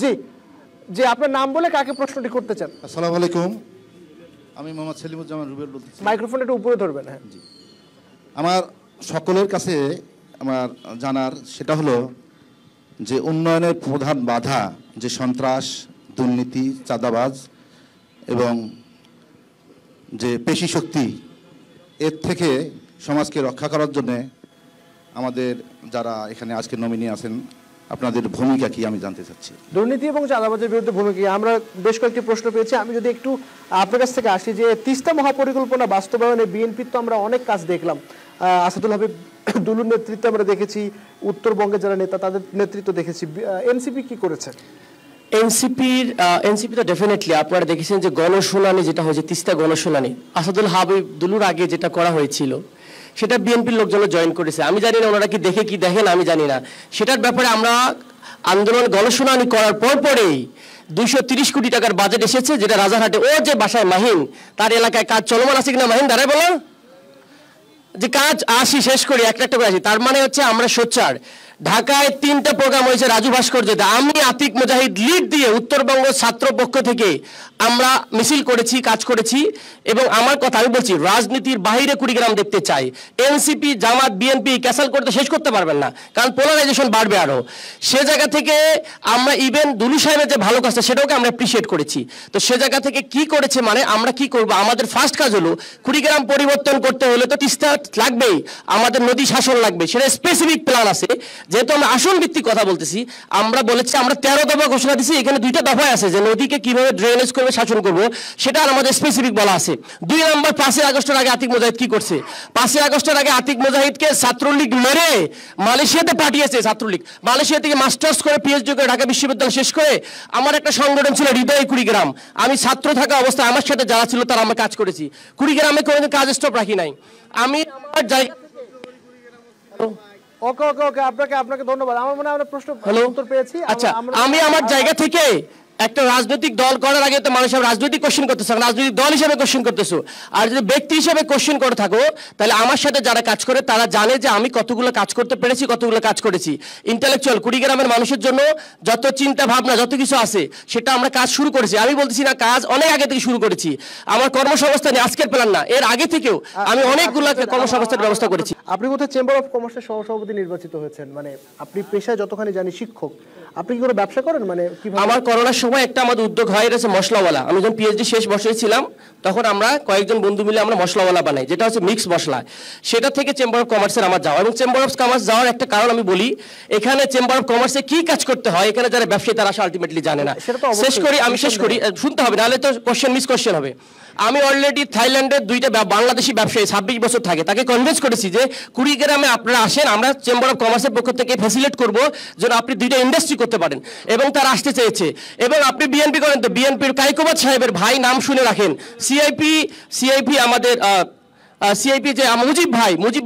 জি জি, আপনার নাম বলে কাকে প্রশ্নটি করতে চান? আসসালামু আলাইকুম, আমি মোহাম্মদ সেলিমুজ্জামান রুবেল বলতেছি। মাইক্রোফোন একটু উপরে ধরবেন। হ্যাঁ জি। আমার সকলের কাছে আমার জানার সেটা হলো যে উন্নয়নের প্রধান বাধা যে সন্ত্রাস, দুর্নীতি, চাঁদাবাজ এবং যে পেশি শক্তি, এর থেকে সমাজকে রক্ষা করার জন্য আমাদের যারা এখানে আজকে নমিনি আছেন, আপনাদের ভূমিকা কি আমি জানতে চাচ্ছি। দুর্নীতি এবং চাঁদাবাজের বিরুদ্ধে ভূমিকা, আমরা বেশ কয়েকটি প্রশ্ন পেয়েছি। আমি যদি একটু আপনার কাছ থেকে আসি যে তিস্তা মহাপরিকল্পনা বাস্তবায়নে বিএনপির তো আমরা অনেক কাজ দেখলাম। আসাদুল হাবিব দুলুর নেতৃত্বে আমরা দেখেছি, উত্তরবঙ্গের যারা নেতা তাদের নেতৃত্ব দেখেছি। এনসিপি কি করেছে? এনসিপি তো ডেফিনেটলি আপনারা দেখেছেন যে গণশুনানি যেটা হয়েছে, তিস্তা গণশুনানি, আসাদুল হাবিব দুলুর আগে যেটা করা হয়েছিল সেটা বিএনপির লোকজন জয়েন করেছে। আমি জানি না ওনারা কি দেখেন আমি জানি না। সেটার ব্যাপারে আমরা আন্দোলন গণশুনানি করার পরেই 230 কোটি টাকার বাজেট এসেছে, যেটা রাজারহাটে ও যে বাসায় মাহিন তার এলাকায় কাজ চলমান আছে কিনা, মাহিন দাঁড়ায় বলো যে কাজ আসি শেষ করি, একটা করে আসি। তার মানে হচ্ছে আমরা সোচ্চার। ঢাকায় 3টা প্রোগ্রাম হয়েছে রাজু ভাস্কর্যতে, আমি আতিক মুজাহিদ লিড দিয়ে উত্তরবঙ্গ ছাত্র পক্ষ থেকে আমরা মিছিল করেছি, কাজ করেছি। এবং আমার কথা আমি বলছি, রাজনীতির বাইরে কুড়িগ্রাম দেখতে চাই। এনসিপি, জামাত, বিএনপি ক্যাসাল করতে শেষ করতে পারবেন না, কারণ পোলারাইজেশন বাড়বে আরো। সে জায়গা থেকে আমরা ইভেন দুলু সাহেবের যে ভালো কাজটা সেটাকে আমরা অ্যাপ্রিসিয়েট করেছি। তো সে জায়গা থেকে কি করেছে, মানে আমরা কি করব, আমাদের ফার্স্ট কাজ হলো কুড়িগ্রাম পরিবর্তন করতে হলে তো তিস্তা লাগবেই, আমাদের নদী শাসন লাগবে, সেটা স্পেসিফিক প্ল্যান আছে। যেহেতু আমরা আসন ভিত্তিক কথা বলতেছি, আমরা বলেছি আমরা 13 দফা ঘোষণা দিচ্ছি, এখানে 2টা দফায় আছে যে নদীকে কিভাবে ড্রেনেজ করবে, শাসন করবো, সেটা আমাদের স্পেসিফিক বলা আছে। 2 নম্বর, 5 আগস্টের আগে আতিক মুজাহিদ কি করছে? 5 আগস্টের আগে আতিক মুজাহিদকে ছাত্রলীগ মেরে মালয়েশিয়াতে পাঠিয়েছে। ছাত্রলীগ মালয়েশিয়া থেকে মাস্টার্স করে পিএইচডি করে ঢাকা বিশ্ববিদ্যালয় শেষ করে আমার একটা সংগঠন ছিল হৃদয় কুড়িগ্রাম, আমি ছাত্র থাকা অবস্থায় আমার সাথে যারা ছিল তারা আমরা কাজ করেছি কুড়িগ্রামে, কোনোদিন কাজ স্টপ রাখি নাই। আমি আমার জায়গা ওকে ওকে ওকে আপনাকে ধন্যবাদ। আমার মনে হয় প্রশ্ন উত্তর পেয়েছি। আচ্ছা, আমি আমার জায়গা থেকে একটা রাজনৈতিক দল করার আগে তো মানুষ রাজনৈতিক কোশ্চেন করতেছে, রাজনৈতিক দল হিসেবে কোশ্চেন করতেছো। আর যদি ব্যক্তি হিসেবে কোশ্চেন করে থাকো, তাহলে আমার সাথে যারা কাজ করে তারা জানে যে আমি কতগুলো কাজ করতে পেরেছি, কতগুলো কাজ করেছি। ইন্টেলেকচুয়াল কুড়িগ্রামের মানুষের জন্য যত চিন্তা ভাবনা যত কিছু আছে সেটা আমরা কাজ শুরু করেছি। আমি বলতেছি না, কাজ অনেক আগে থেকে শুরু করেছি। আমার কর্মসংস্থানে আজকের প্ল্যান না, এর আগে থেকেও আমি অনেকগুলো কর্মসংস্থানের ব্যবস্থা করেছি। আপনি কোথায় চেম্বার অফ কমার্সের সহসভাপতি নির্বাচিত হয়েছেন, মানে আপনি পেশায় যতখানি জানি শিক্ষক, আপনি কি কোনো ব্যবসা করেন? মানে আমার করোনার সময় একটা আমাদের উদ্যোগ হয়ে গেছে মশলাওয়ালা। আমি যখন পিএইচডি শেষ বর্ষে ছিলাম তখন আমরা কয়েকজন বন্ধু মিলে আমরা মশলাওয়ালা বানাই, যেটা হচ্ছে মিক্স মশলা। সেটা থেকে চেম্বার অফ কমার্সের আমার যাওয়া, এবং চেম্বার অফ কমার্স যাওয়ার একটা কারণ আমি বলি, এখানে চেম্বার অফ কমার্সে কি কাজ করতে হয় এখানে যারা ব্যবসায়ী তারা আলটিমেটলি জানে না। শেষ করি শুনতে হবে, নাহলে তো কোশ্চেন মিস কোশ্চেন হবে। আমি অলরেডি থাইল্যান্ডের 2টা বাংলাদেশি ব্যবসায়ী 26 বছর থাকে, তাকে কনভিন্স করেছি যে কুড়িগ্রামে আপনারা আসেন, আমরা চেম্বার অফ কমার্সের পক্ষ থেকে ফ্যাসিলিটেট করবো যেন আপনি 2টা ইন্ডাস্ট্রি করতে পারেন, এবং তারা আসতে চেয়েছে। এবং আপনি বিএনপি করেন তো, বিএনপির কাইকোবাদ সাহেবের ভাই নাম শুনে রাখেন, সিআইপি আমাদের সিআইপি যে মুজিব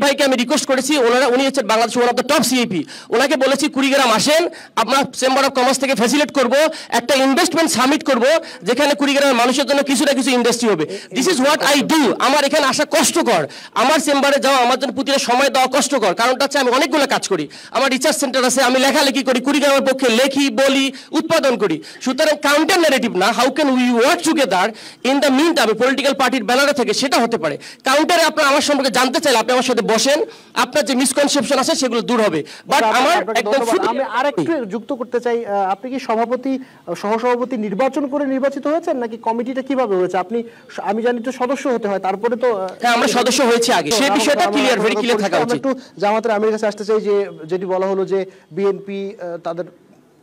ভাইকে আমি রিকোয়েস্ট করেছি, উনি হচ্ছেন Bangladesh one of the top CIP. ওনাকে বলেছি কুড়িগ্রাম আসেন, আপনার চেম্বার অফ কমার্স থেকে ফ্যাসিলিটেট করব, একটা ইনভেস্টমেন্ট সামিট করব যেখানে কুড়িগ্রামের মানুষের জন্য কিছু না কিছু ইন্ডাস্ট্রি হবে। This is what I do. আমার এখানে আসা কষ্টকর, আমার চেম্বারে যাওয়া আমার জন্য প্রতিটা সময় দেওয়া কষ্টকর, কারণটা হচ্ছে আমি অনেকগুলো কাজ করি। আমার রিসার্চ সেন্টার আছে, আমি লেখালেখি করি, কুড়িগ্রামের পক্ষে লেখি, বলি, উৎপাদন করি। সুতরাং কাউন্টার ন্যারেটিভ না, how can we work together in the meantime political পার্টির ব্যানারে থেকে সেটা হতে পারে। কাউন্টার আপনার আমার সম্পর্কে জানতে চাইলে আপনি আমার সাথে বসেন, আপনার যে মিসকনসেপশন আছে সেগুলো দূর হবে। বাট আমার একদম আমি আরেকটু যুক্ত করতে চাই, আপনি কি সহসভাপতি নির্বাচন করে নির্বাচিত হয়েছেন, নাকি কমিটিটা কিভাবে হয়েছে? আপনি, আমি জানি তো সদস্য হতে হয়, তারপরে তো হ্যাঁ আমরা সদস্য হয়েছি আগে, সেই বিষয়টা ক্লিয়ার, ভেরি ক্লিয়ার থাকা উচিত। একটু জামাতের আমিরের কাছে আসতে চাই, যে যেটি বলা হলো যে বিএনপি তাদের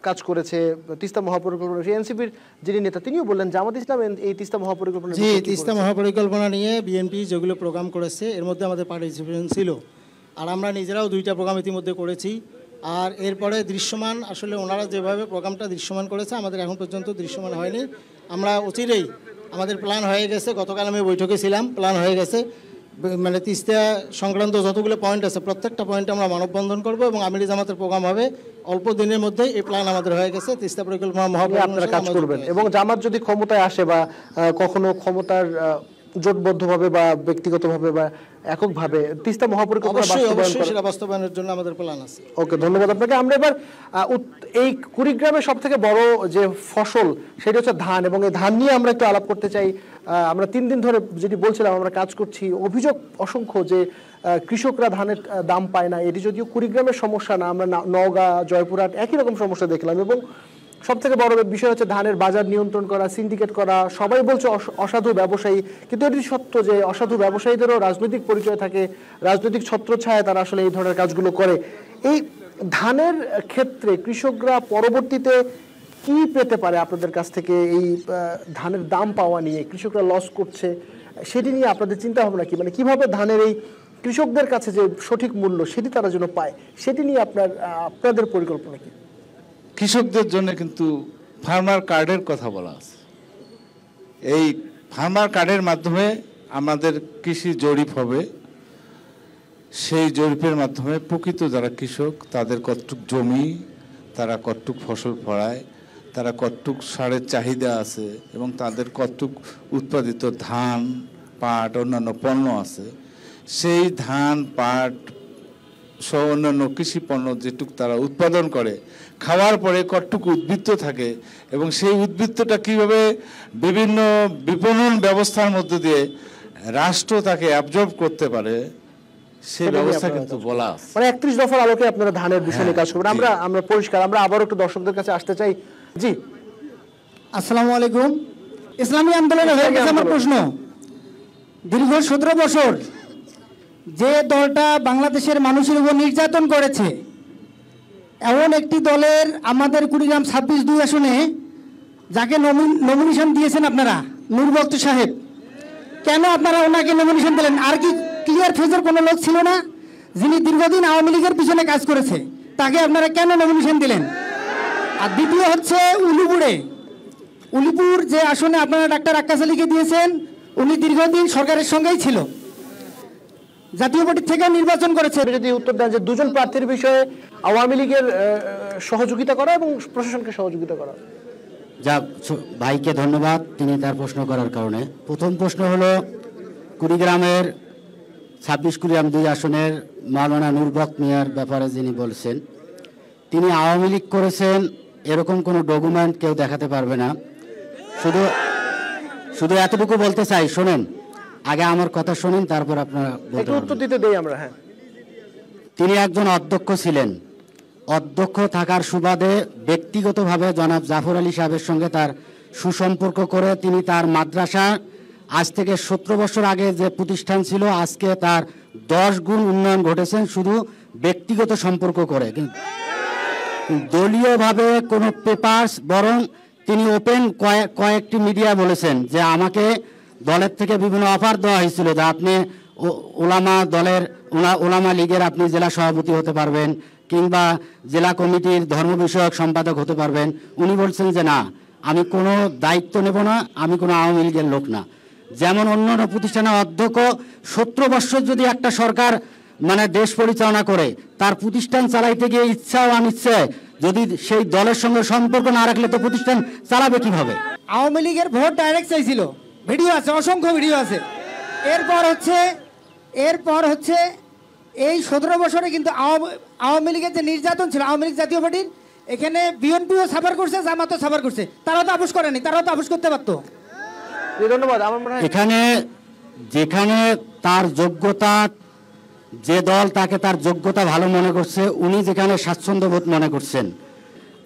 কাজ করেছে, তিস্তা মহাপরিকল্পনা, এনসিপির যিনি নেতা তিনিও বললেন জামাত ইসলাম এই তিস্তা মহাপরিকল্পনা, জি, তিস্তা মহাপরিকল্পনা নিয়ে বিএনপি যেগুলো প্রোগ্রাম করেছে এর মধ্যে আমাদের পার্টিসিপেশন ছিল, আর আমরা নিজেরাও 2টা প্রোগ্রাম ইতিমধ্যে করেছি। আর এরপরে দৃশ্যমান, আসলে ওনারা যেভাবে প্রোগ্রামটা দৃশ্যমান করেছে আমাদের এখন পর্যন্ত দৃশ্যমান হয়নি। আমরা অচিরেই, আমাদের প্ল্যান হয়ে গেছে, গতকাল আমি বৈঠকে ছিলাম, প্ল্যান হয়ে গেছে, মানে তিস্তা সংক্রান্ত যতগুলো পয়েন্ট আছে প্রত্যেকটা পয়েন্টে আমরা মানববন্ধন করব, এবং আমিরি জামাতের প্রোগ্রাম হবে অল্প দিনের মধ্যে। এই প্ল্যান আমাদের হয়ে গেছে, তিস্তা পরিকল্পনা আপনারা কাজ করবেন। এবং জামাত যদি ক্ষমতায় আসে বা কখনো ক্ষমতার জোটবদ্ধভাবে বা ব্যক্তিগতভাবে বা এককভাবে তিস্তা মহাপরিকল্পনা বাস্তবায়নের জন্য আমাদের প্ল্যান আছে। ওকে, ধন্যবাদ আপনাকে। আমরা এবার এই কুড়িগ্রামের সব থেকে বড় যে ফসল সেটা হচ্ছে ধান, এবং এই ধান নিয়ে আমরা একটু আলাপ করতে চাই। আমরা 3 দিন ধরে যেটি বলছিলাম আমরা কাজ করছি, অভিযোগ অসংখ্য যে কৃষকরা ধানের দাম পায় না। এটি যদিও কুড়িগ্রামের সমস্যা না, আমরা নওগাঁ, জয়পুরহাট একই রকম সমস্যা দেখলাম। এবং সব থেকে বড় বিষয় হচ্ছে ধানের বাজার নিয়ন্ত্রণ করা, সিন্ডিকেট করা। সবাই বলছে অসাধু ব্যবসায়ী, কিন্তু এটি সত্য যে অসাধু ব্যবসায়ীদেরও রাজনৈতিক পরিচয় থাকে, রাজনৈতিক ছত্রছায়ায় তারা আসলে এই ধরনের কাজগুলো করে। এই ধানের ক্ষেত্রে কৃষকরা পরবর্তীতে কি পেতে পারে আপনাদের কাছ থেকে? এই ধানের দাম পাওয়া নিয়ে কৃষকরা লস করছে, সেটি নিয়ে আপনাদের চিন্তা ভাবনা কি? মানে কিভাবে ধানের এই কৃষকদের কাছে যে সঠিক মূল্য সেটি তারা যেন পায়, সেটি নিয়ে আপনাদের পরিকল্পনা কি? কৃষকদের জন্য কিন্তু ফার্মার কার্ডের কথা বলা আছে। এই ফার্মার কার্ডের মাধ্যমে আমাদের কৃষি জরিপ হবে, সেই জরিপের মাধ্যমে প্রকৃত যারা কৃষক তাদের কতটুক জমি, তারা কতটুক ফসল ফলায়, তারা কতটুক সারের চাহিদা আছে, এবং তাদের কতটুক উৎপাদিত ধান, পাট, অন্যান্য পণ্য আছে, সেই ধান, পাট সহ অন্যান্য কৃষি পণ্য যেটুক তারা উৎপাদন করে, খাওয়ার পরে কতটুকু উদ্বৃত্ত থাকে, এবং সেই উদ্বৃত্তটা কীভাবে বিভিন্ন বিপণন ব্যবস্থার মধ্যে দিয়ে রাষ্ট্র তাকে অ্যাবজর্ব করতে পারে, সেই ব্যবস্থা কিন্তু বলা আছে। মানে 31 দফার আলোকে আপনারা ধানের বিষয় নিয়ে কাজ করবেন। আমরা পরিষ্কার। আমরা আবার একটু দর্শকদের কাছে আসতে চাই। জি, আসসালামু আলাইকুম। ইসলামী আন্দোলনে হয়ে গেছে আমার প্রশ্ন, দীর্ঘ 17 বছর যে দলটা বাংলাদেশের মানুষের উপর নির্যাতন করেছে এমন একটি দলের আমাদের কুড়িগ্রাম 26-2 আসনে যাকে নমিনেশন দিয়েছেন আপনারা, নূর বক্ত সাহেব, কেন আপনারা ওনাকে নমিনেশন দিলেন? আর কি ক্লিয়ার ফেজের কোনো লোক ছিল না যিনি দীর্ঘদিন আওয়ামী লীগের পিছনে কাজ করেছে? তাকে আপনারা কেন নমিনেশন দিলেন? আর দ্বিতীয় হচ্ছে উলিপুর যে আসনে আপনারা ডাক্তার আক্কাস আলীকে দিয়েছেন, উনি দীর্ঘদিন সরকারের সঙ্গেই ছিল, জাতীয় পার্টি থেকে নির্বাচন করেছে। যদি উত্তর দেন যে দুজন প্রার্থীর বিষয়ে আওয়ামী লীগের সহযোগিতা করা এবং প্রশাসনকে সহযোগিতা করা। যা ভাইকে ধন্যবাদ তিনি তার প্রশ্ন করার কারণে। প্রথম প্রশ্ন হলো কুড়িগ্রামের 26 কুড়িগ্রাম 2 আসনের মাওলানা নূর বক্ত মিয়ার ব্যাপারে যিনি বলছেন, তিনি আওয়ামী লীগ করেছেন এরকম কোনো ডকুমেন্ট কেউ দেখাতে পারবে না। শুধু এতটুকু বলতে চাই, শোনেন, আগে আমার কথা শোনেন, তারপর আপনারা উত্তর দিতে দেই আমরা। হ্যাঁ, তিনি একজন অধ্যক্ষ ছিলেন। অধ্যক্ষ থাকার সুবাদে ব্যক্তিগতভাবে জনাব জাফর আলী সাহেবের সঙ্গে তার সুসম্পর্ক করে তিনি তার মাদ্রাসা আজ থেকে 17 বছর আগে যে প্রতিষ্ঠান ছিল আজকে তার 10 গুণ উন্নয়ন ঘটেছেন শুধু ব্যক্তিগত সম্পর্ক করে, দলীয়ভাবে কোনো পেপারস। বরং তিনি ওপেন কয়েকটি মিডিয়া বলেছেন যে আমাকে দলের থেকে বিভিন্ন অফার দেওয়া হয়েছিল যে আপনি ওলামা লীগের আপনি জেলা সভাপতি হতে পারবেন কিংবা জেলা কমিটির ধর্ম বিষয়ক সম্পাদক হতে পারবেন। উনি বলছেন যে না, আমি কোনো দায়িত্ব নেব না, আমি কোনো আওয়ামী লীগের লোক না। যেমন অন্য প্রতিষ্ঠানের অধ্যক্ষ 17 বছর যদি একটা সরকার দেশ পরিচালনা করে, তার প্রতিষ্ঠান চালাইতে গিয়ে ইচ্ছা ও অনিচ্ছায় যদি সেই দলের সঙ্গে সম্পর্ক না রাখলে তো প্রতিষ্ঠান চালাবে কিভাবে? আওয়ামী লীগের ভোট ডাইরেক্ট চাইছিল, ভিডিও আছে, অসংখ্য ভিডিও আছে। এরপর হচ্ছে এই 17 বছরে কিন্তু আওয়ামী লীগের যে নির্যাতন ছিল, আওয়ামী লীগ জাতীয় পার্টির, এখানে বিএনপিও সাফার করছে, জামাতও সাফার করছে, তারাও তো আপোষ করেনি, তারাও তো আপোষ করতে পারতো। ধন্যবাদ। যেখানে তার যোগ্যতা, যে দল তাকে তার যোগ্যতা ভালো মনে করছে, উনি যেখানে স্বাচ্ছন্দ্য বোধ মনে করছেন।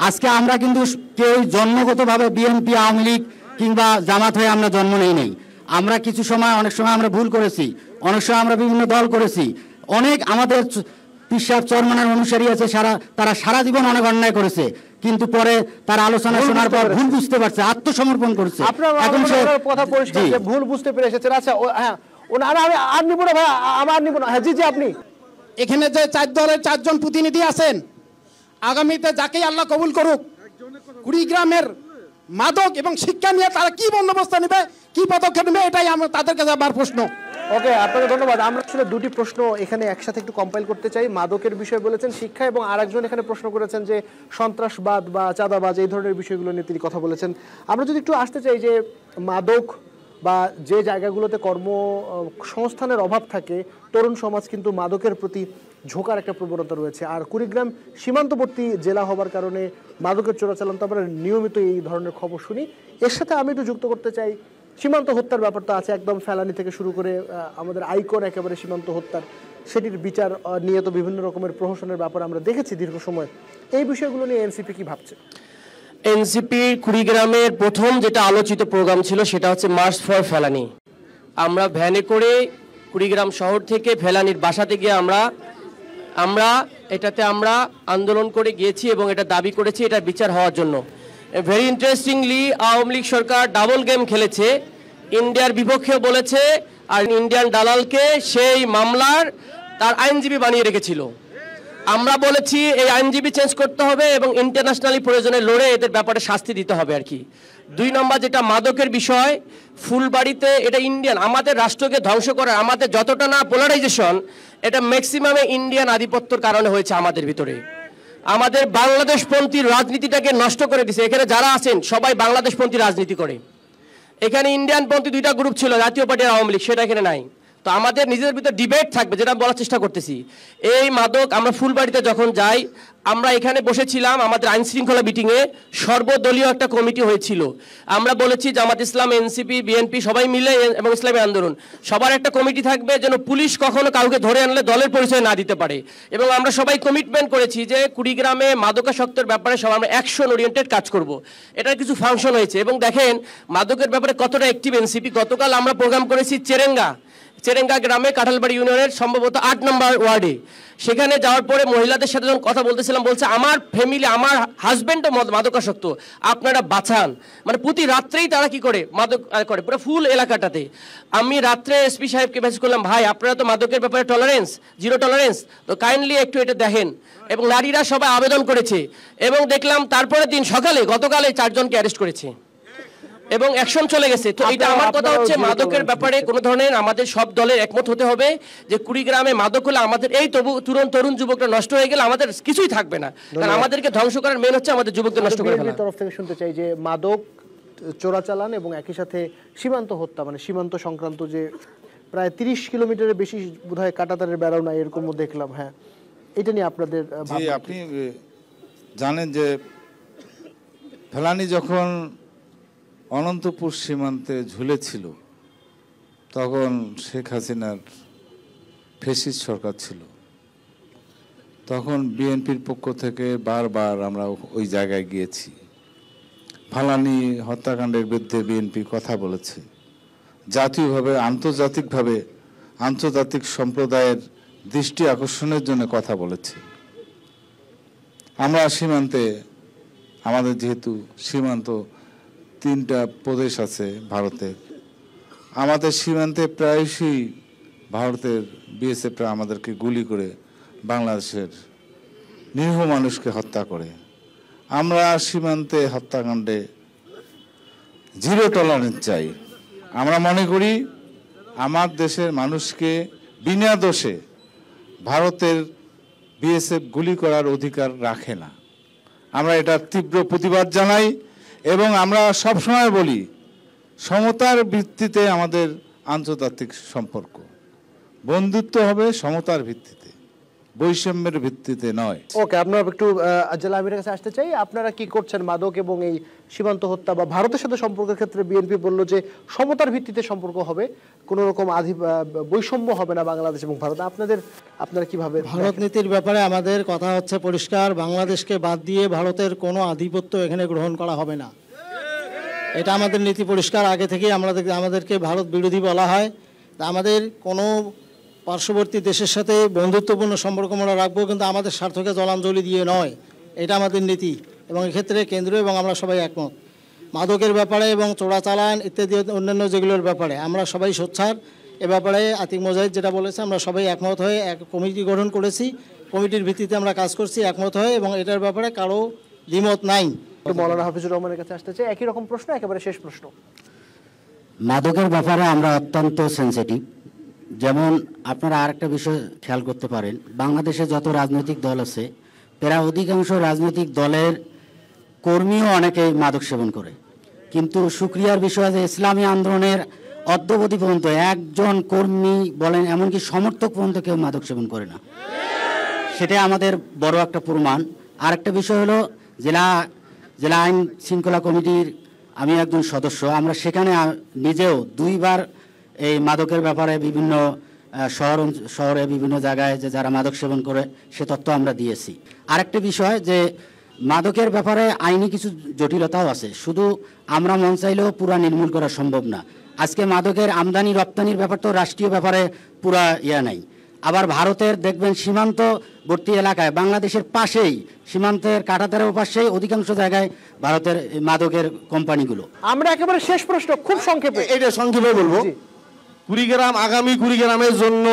আজকে আমরা কিন্তু কেউ জন্মগতভাবে বিএনপি, আওয়ামী লীগ কিংবা জামাত হয়ে আমরা জন্ম নেই। আমরা কিছু সময়, অনেক সময় আমরা ভুল করেছি, অনেক সময় আমরা বিভিন্ন দল করেছি। অনেক আমাদের পিসাব চরমানের অনুসারী আছে, তারা সারা জীবন অনেক অন্যায় করেছে, কিন্তু পরে তার আলোচনা শোনার পর ভুল বুঝতে পারছে, আত্মসমর্পণ করছে। এখন কথা পরিষ্কার, ভুল বুঝতে পেরে এসেছেন। আচ্ছা, হ্যাঁ, আর নিব না ভাই, আমার নিব না। হ্যাঁ, জি, আপনি এখানে যে 4 দলের 4 জন প্রতিনিধি আছেন, আগামীতে যাকেই আল্লাহ কবুল করুক, কুড়িগ্রামের মাদক এবং শিক্ষা নিয়ে তারা কি বন্দোবস্ত নেবে, কি পদক্ষেপ নেবে, এটাই আমার তাদের কাছে আবার প্রশ্ন। ওকে, আপনাকে ধন্যবাদ। আমরা আসলে দুটি প্রশ্ন এখানে একসাথে একটু কম্পাইল করতে চাই। মাদকের বিষয় বলেছেন, শিক্ষা, এবং আরেকজন এখানে প্রশ্ন করেছেন যে সন্ত্রাসবাদ বা চাঁদাবাজ, এই ধরনের বিষয়গুলো নিয়ে তিনি কথা বলেছেন। আমরা যদি একটু আসতে চাই যে মাদক বা যে জায়গাগুলোতে কর্মসংস্থানের অভাব থাকে, তরুণ সমাজ কিন্তু মাদকের প্রতি ঝোঁকার একটা প্রবণতা রয়েছে। আর কুড়িগ্রাম সীমান্তবর্তী জেলা হবার কারণে মাদকের চোরাচালান তো আমরা নিয়মিত এই ধরনের খবর শুনি। এর সাথে আমি একটু যুক্ত করতে চাই, সীমান্ত হত্যার ব্যাপারটা আছে, একদম ফেলানি থেকে শুরু করে আমাদের আইকন একেবারে সীমান্ত হত্যার, সেটির বিচার নিয়ে তো বিভিন্ন রকমের প্রহসনের ব্যাপার আমরা দেখেছি দীর্ঘ সময়। এই বিষয়গুলো নিয়ে এনসিপি কি ভাবছে? এনসিপির কুড়িগ্রামের প্রথম যেটা আলোচিত প্রোগ্রাম ছিল সেটা হচ্ছে মার্চ ফর ফেলানি। আমরা ভ্যানে করে কুড়িগ্রাম শহর থেকে ফেলানির বাসাতে গিয়ে আমরা এটাতে আন্দোলন করে গিয়েছি এবং এটা দাবি করেছি এটার বিচার হওয়ার জন্য। ভেরি ইন্টারেস্টিংলি আওয়ামী লীগ সরকার ডাবল গেম খেলেছে, ইন্ডিয়ার বিপক্ষে বলেছে আর ইন্ডিয়ান দালালকে সেই মামলার তার আইনজীবী বানিয়ে রেখেছিল। আমরা বলেছি এই আইনজীবী চেঞ্জ করতে হবে এবং ইন্টারন্যাশনালি প্রয়োজনে লড়ে এদের ব্যাপারে শাস্তি দিতে হবে আর কি। 2 নম্বর যেটা মাদকের বিষয়, ফুলবাড়িতে এটা ইন্ডিয়ান, আমাদের রাষ্ট্রকে ধ্বংস করার, আমাদের যতটা না পোলারাইজেশন, এটা ম্যাক্সিমামে ইন্ডিয়ান আধিপত্যর কারণে হয়েছে আমাদের ভিতরে। আমাদের বাংলাদেশপন্থী রাজনীতিটাকে নষ্ট করে দিছে। এখানে যারা আছেন সবাই বাংলাদেশপন্থী রাজনীতি করে। এখানে ইন্ডিয়ানপন্থী 2টা গ্রুপ ছিল, জাতীয় পার্টি আর আওয়ামী লীগ, সেটা এখানে নাই। তো আমাদের নিজেদের ভিতরে ডিবেট থাকবে, যেটা বলার চেষ্টা করতেছি। এই মাদক আমরা ফুলবাড়িতে যখন যাই, আমরা এখানে বসেছিলাম আমাদের আইন শৃঙ্খলা মিটিংয়ে, সর্বদলীয় একটা কমিটি হয়েছিল। আমরা বলেছি জামাত ইসলাম, এনসিপি, বিএনপি সবাই মিলে এবং ইসলামী আন্দোলন সবার একটা কমিটি থাকবে, যেন পুলিশ কখনো কাউকে ধরে আনলে দলের পরিচয় না দিতে পারে। এবং আমরা সবাই কমিটমেন্ট করেছি যে কুড়িগ্রামে মাদকাসক্তের ব্যাপারে সব আমরা অ্যাকশন ওরিয়েন্টেড কাজ করব। এটার কিছু ফাংশন হয়েছে এবং দেখেন মাদকের ব্যাপারে কতটা অ্যাক্টিভ এনসিপি। গতকাল আমরা প্রোগ্রাম করেছি চেরেঙ্গা গ্রামে কাঁঠালবাড়ি ইউনিয়নের সম্ভবত 8 নম্বর ওয়ার্ডে। সেখানে যাওয়ার পরে মহিলাদের সাথে যখন কথা বলতেছিলাম, বলছে আমার ফ্যামিলি, আমার হাজব্যান্ডও মাদকাসক্ত, আপনারা বাঁচান। মানে প্রতি রাত্রেই তারা কি করে মাদক করে পুরো ফুল এলাকাটাতে। আমি রাত্রে এসপি সাহেবকে মেসেজ করলাম, ভাই আপনারা তো মাদকের ব্যাপারে টলারেন্স, জিরো টলারেন্স, তো কাইন্ডলি একটু এটা দেখেন। এবং নারীরা সবাই আবেদন করেছে এবং দেখলাম তারপরের দিন সকালে গতকালে 4 জনকে অ্যারেস্ট করেছে এবং অ্যাকশন চলে গেছে। তো এটা আমার কথা হচ্ছে মাদকের ব্যাপারে কোনো ধরনের আমাদের সব দলের একমত হতে হবে যে কুড়িগ্রামে মাদক হলে আমাদের এই তরুণ যুবকরা নষ্ট হয়ে গেলে আমাদের কিছুই থাকবে না, কারণ আমাদেরকে ধ্বংস করার মেন হচ্ছে আমাদের যুবকদের নষ্ট করে ফেলা। তরফ থেকে শুনতে চাই যে মাদক চোরাচালান এবং একই সাথে সীমান্ত হত্যা, মানে সীমান্ত সংক্রান্ত যে প্রায় 30 কিলোমিটারের বেশি বোধহয় কাঁটাতারের বেড়াও নাই এরকম দেখলাম, হ্যাঁ, এটা নিয়ে আপনাদের আপনি জানেন যে ফেলানি যখন অনন্তপুর সীমান্তে ঝুলেছিল তখন শেখ হাসিনার ফ্যাসিস্ট সরকার ছিল। তখন বিএনপির পক্ষ থেকে বারবার আমরা ওই জায়গায় গিয়েছি। ফেলানি হত্যাকাণ্ডের বিরুদ্ধে বিএনপি কথা বলেছে, জাতীয়ভাবে আন্তর্জাতিকভাবে আন্তর্জাতিক সম্প্রদায়ের দৃষ্টি আকর্ষণের জন্য কথা বলেছে। আমরা সীমান্তে, আমাদের যেহেতু সীমান্ত 3টা প্রদেশ আছে ভারতের, আমাদের সীমান্তে প্রায়শই ভারতের বিএসএফরা আমাদেরকে গুলি করে বাংলাদেশের নিরীহ মানুষকে হত্যা করে। আমরা সীমান্তে হত্যাকাণ্ডে জিরো টলারেন্স চাই। আমরা মনে করি আমার দেশের মানুষকে বিনা দোষে ভারতের বিএসএফ গুলি করার অধিকার রাখে না। আমরা এটা তীব্র প্রতিবাদ জানাই এবং আমরা সবসময় বলি সমতার ভিত্তিতে আমাদের আন্তর্জাতিক সম্পর্ক, বন্ধুত্ব হবে সমতার ভিত্তিতে, বৈষম্যের ভিত্তিতে নয়। ওকে, আপনারা একটু জেলা আমিরের কাছে আসতে চাই। আপনারা কি করছেন মাদক এবং এই সীমান্ত হত্যা বা ভারতের সাথে সম্পর্কের ক্ষেত্রে? বিএনপি বলল যে সমতার ভিত্তিতে সম্পর্ক হবে, কোনো রকম বৈষম্য হবে না বাংলাদেশ এবং ভারত। আপনারা কিভাবে? ভারত নীতির ব্যাপারে আমাদের কথা হচ্ছে পরিষ্কার, বাংলাদেশকে বাদ দিয়ে ভারতের কোনো আধিপত্য এখানে গ্রহণ করা হবে না। এটা আমাদের নীতি পরিষ্কার। আগে থেকেই আমাদেরকে ভারত বিরোধী বলা হয়। তা আমাদের কোনো পার্শ্ববর্তী দেশের সাথে বন্ধুত্বপূর্ণ সম্পর্ক আমরা রাখবো, কিন্তু আমাদের স্বার্থকে জলাঞ্জলি দিয়ে নয়। এটা আমাদের নীতি এবং এক্ষেত্রে কেন্দ্র এবং আমরা সবাই একমত। মাদকের ব্যাপারে এবং চোরাচালান ইত্যাদি অন্যান্য যেগুলোর ব্যাপারে আমরা সবাই সোচ্চার। এ ব্যাপারে আতিক মোজাহিদ যেটা বলেছে, আমরা সবাই একমত হয়ে এক কমিটি গঠন করেছি। কমিটির ভিত্তিতে আমরা কাজ করছি একমত হয়ে, এবং এটার ব্যাপারে কারো দ্বিমত নাই। মৌলানা হাফিজুর রহমানের কাছে আসতে চাই, একই রকম প্রশ্ন, একেবারে শেষ প্রশ্ন। মাদকের ব্যাপারে আমরা অত্যন্ত সেনসিটিভ। যেমন আপনারা আরেকটা বিষয় খেয়াল করতে পারেন, বাংলাদেশে যত রাজনৈতিক দল আছে প্রায় অধিকাংশ রাজনৈতিক দলের কর্মীও অনেকেই মাদক সেবন করে, কিন্তু সুক্রিয়ার বিষয় যে ইসলামী আন্দোলনের অদ্যবধি পর্যন্ত একজন কর্মী বলেন এমনকি সমর্থক পর্যন্ত কেউ মাদক সেবন করে না। সেটা আমাদের বড় একটা প্রমাণ। আরেকটা বিষয় হলো জেলা আইন শৃঙ্খলা কমিটির আমি একজন সদস্য। আমরা সেখানে নিজেও 2বার এই মাদকের ব্যাপারে বিভিন্ন শহরে বিভিন্ন জায়গায় যে যারা মাদক সেবন করে সে তথ্য আমরা দিয়েছি। আরেকটা বিষয় যে মাদকের ব্যাপারে আইনি কিছু জটিলতাও আছে, শুধু আমরা মন চাইলেও পুরা নির্মূল করা সম্ভব না। আজকে মাদকের আমদানি রপ্তানির ব্যাপার তো রাষ্ট্রীয় ব্যাপারে পুরা নাই। আবার ভারতের দেখবেন সীমান্তবর্তী এলাকায় বাংলাদেশের পাশেই সীমান্তের কাঁটাতারের পাশেই অধিকাংশ জায়গায় ভারতের মাদকের কোম্পানিগুলো। আমরা একেবারে শেষ প্রশ্ন, খুব সংক্ষেপে। এটা সংক্ষেপে বলবো, কুড়িগ্রাম আগামী কুড়িগ্রামের জন্য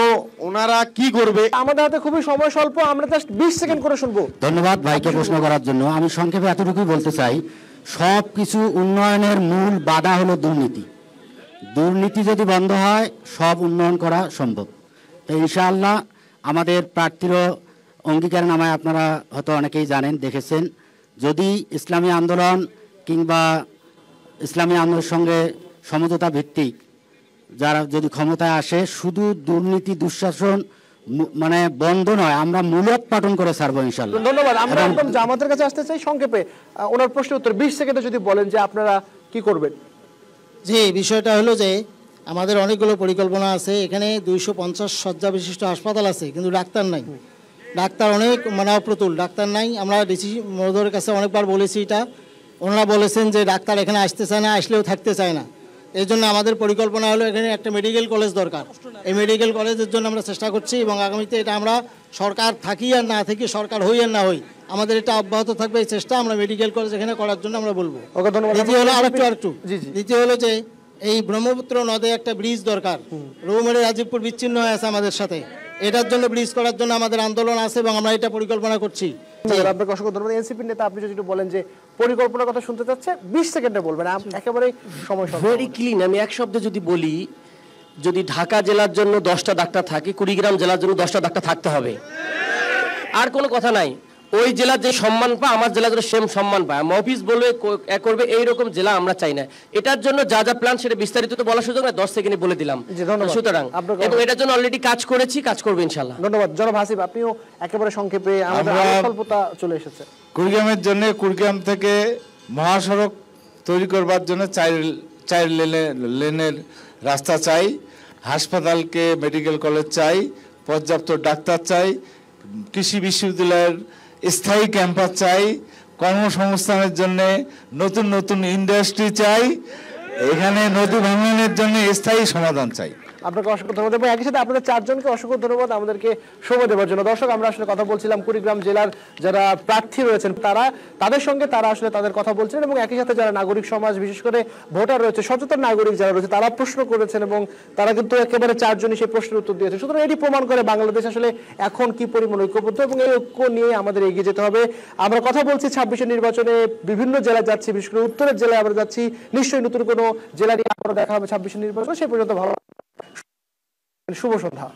ওনারা কি করবে? আমাদের হাতে খুবই সময় স্বল্প, আমরা জাস্ট 20 সেকেন্ড করে শুনবো। ধন্যবাদ ভাইকে প্রশ্ন করার জন্য। আমি সংক্ষেপে এতটুকুই বলতে চাই, সব কিছু উন্নয়নের মূল বাধা হলো দুর্নীতি। দুর্নীতি যদি বন্ধ হয় সব উন্নয়ন করা সম্ভব। তো ইনশাআল্লাহ আমাদের প্রার্থীরও অঙ্গীকারনামায় আপনারা হয়তো অনেকেই জানেন, দেখেছেন, যদি ইসলামী আন্দোলন কিংবা ইসলামী আন্দোলনের সঙ্গে সমঝোতা ভিত্তিক যারা যদি ক্ষমতায় আসে, শুধু দুর্নীতি দুঃশাসন মানে বন্ধ নয়, আমরা মূলোৎপাটন করে ছাড়বো ইনশাআল্লাহ। ধন্যবাদ। আমরা একদম জামাতের কাছে আসতে চাই সংক্ষেপে, ওনার প্রশ্নের উত্তর 20 সেকেন্ডে যদি বলেন যে আপনারা কি করবেন। জি, বিষয়টা হলো যে আমাদের অনেকগুলো পরিকল্পনা আছে। এখানে 250 শয্যা বিশিষ্ট হাসপাতাল আছে, কিন্তু ডাক্তার নাই। ডাক্তার অনেক অপ্রতুল, ডাক্তার নাই। আমরা ডিসি মহোদয়ের কাছে অনেকবার বলেছি এটা, ওনারা বলেছেন যে ডাক্তার এখানে আসতে চায় না, আসলেও থাকতে চায় না। এই জন্য আমাদের পরিকল্পনা হলো এখানে একটা মেডিকেল কলেজ দরকার। এই মেডিকেল কলেজের জন্য আমরা চেষ্টা করছি এবং আগামীতে এটা আমরা সরকার থাকি আর না থাকি, সরকার হই আর না হই, আমাদের এটা অব্যাহত থাকবে এই চেষ্টা। আমরা মেডিকেল কলেজ এখানে করার জন্য আমরা বলবো। দ্বিতীয় হলো আরেকটু দ্বিতীয় হলো যে এই ব্রহ্মপুত্র নদে একটা ব্রিজ দরকার। রৌমারী রাজীবপুর বিচ্ছিন্ন হয়ে আছে আমাদের সাথে, এটার জন্য ব্রিজ করার জন্য আমাদের আন্দোলন আছে এবং আমরা এটা পরিকল্পনা করছি। আপনাকে অসংখ্য ধন্যবাদ। এনসিপি নেতা আপনি যদি একটু বলেন যে পরিকল্পনার কথা শুনতে চাচ্ছে, 20 সেকেন্ডে বলবেন, একেবারে সময় ভেরি ক্লিন। আমি এক শব্দে যদি বলি, যদি ঢাকা জেলার জন্য 10টা ডাক্তার থাকে, কুড়িগ্রাম জেলার জন্য 10টা ডাক্তার থাকতে হবে, আর কোনো কথা নাই। ওই জেলার যে সম্মান পায় আমার জেলা যেন সেম সম্মান পায়। অফিস বলবে করবে, এইরকম জেলা আমরা চাই না। এটার জন্য যা যা প্ল্যান সেটা বিস্তারিত তো বলার সুযোগ না, 10 সেকেন্ডে বলে দিলাম। সুতরাং এবং এটার জন্য অলরেডি কাজ করেছি, কাজ করবো ইনশাল্লাহ। ধন্যবাদ। জনাব হাসিব, আপনিও একেবারে সংক্ষেপে, আমাদের স্বল্পতা চলে এসেছে। কুড়িগ্রামের জন্য কুড়িগ্রাম থেকে মহাসড়ক তৈরি করবার জন্য 4 লেনের রাস্তা চাই, হাসপাতালকে মেডিকেল কলেজ চাই, পর্যাপ্ত ডাক্তার চাই, কৃষি বিশ্ববিদ্যালয়ের স্থায়ী ক্যাম্পাস চাই, কর্মসংস্থানের জন্য নতুন নতুন ইন্ডাস্ট্রি চাই, এখানে নদী ভাঙনের জন্য স্থায়ী সমাধান চাই। আপনাকে অসংখ্য ধন্যবাদ এবং একই সাথে আপনাদের 4 জনকে অসংখ্য ধন্যবাদ আমাদেরকে সময় দেওয়ার জন্য। দর্শক, আমরা আসলে কথা বলছিলাম কুড়িগ্রাম জেলার যারা প্রার্থী রয়েছেন তাদের সঙ্গে, তারা আসলে তাদের কথা বলছেন এবং একই সাথে যারা নাগরিক সমাজ, বিশেষ করে ভোটার রয়েছে, সচেতন নাগরিক যারা রয়েছে, তারা প্রশ্ন করেছেন এবং তারা কিন্তু একেবারে 4 জনই সেই প্রশ্নের উত্তর দিয়েছে। সুতরাং এটি প্রমাণ করে বাংলাদেশ আসলে এখন কি পরিমাণ ঐক্যবদ্ধ এবং এই ঐক্য নিয়ে আমাদের এগিয়ে যেতে হবে। আমরা কথা বলছি 26-এর নির্বাচনে বিভিন্ন জেলায় যাচ্ছি, বিশেষ করে উত্তরের জেলায় আমরা যাচ্ছি। নিশ্চয়ই নতুন কোনো জেলা নিয়ে আবারও দেখা হবে 26-এর নির্বাচন। সেই পর্যন্ত ভালো, শুভ সন্ধ্যা।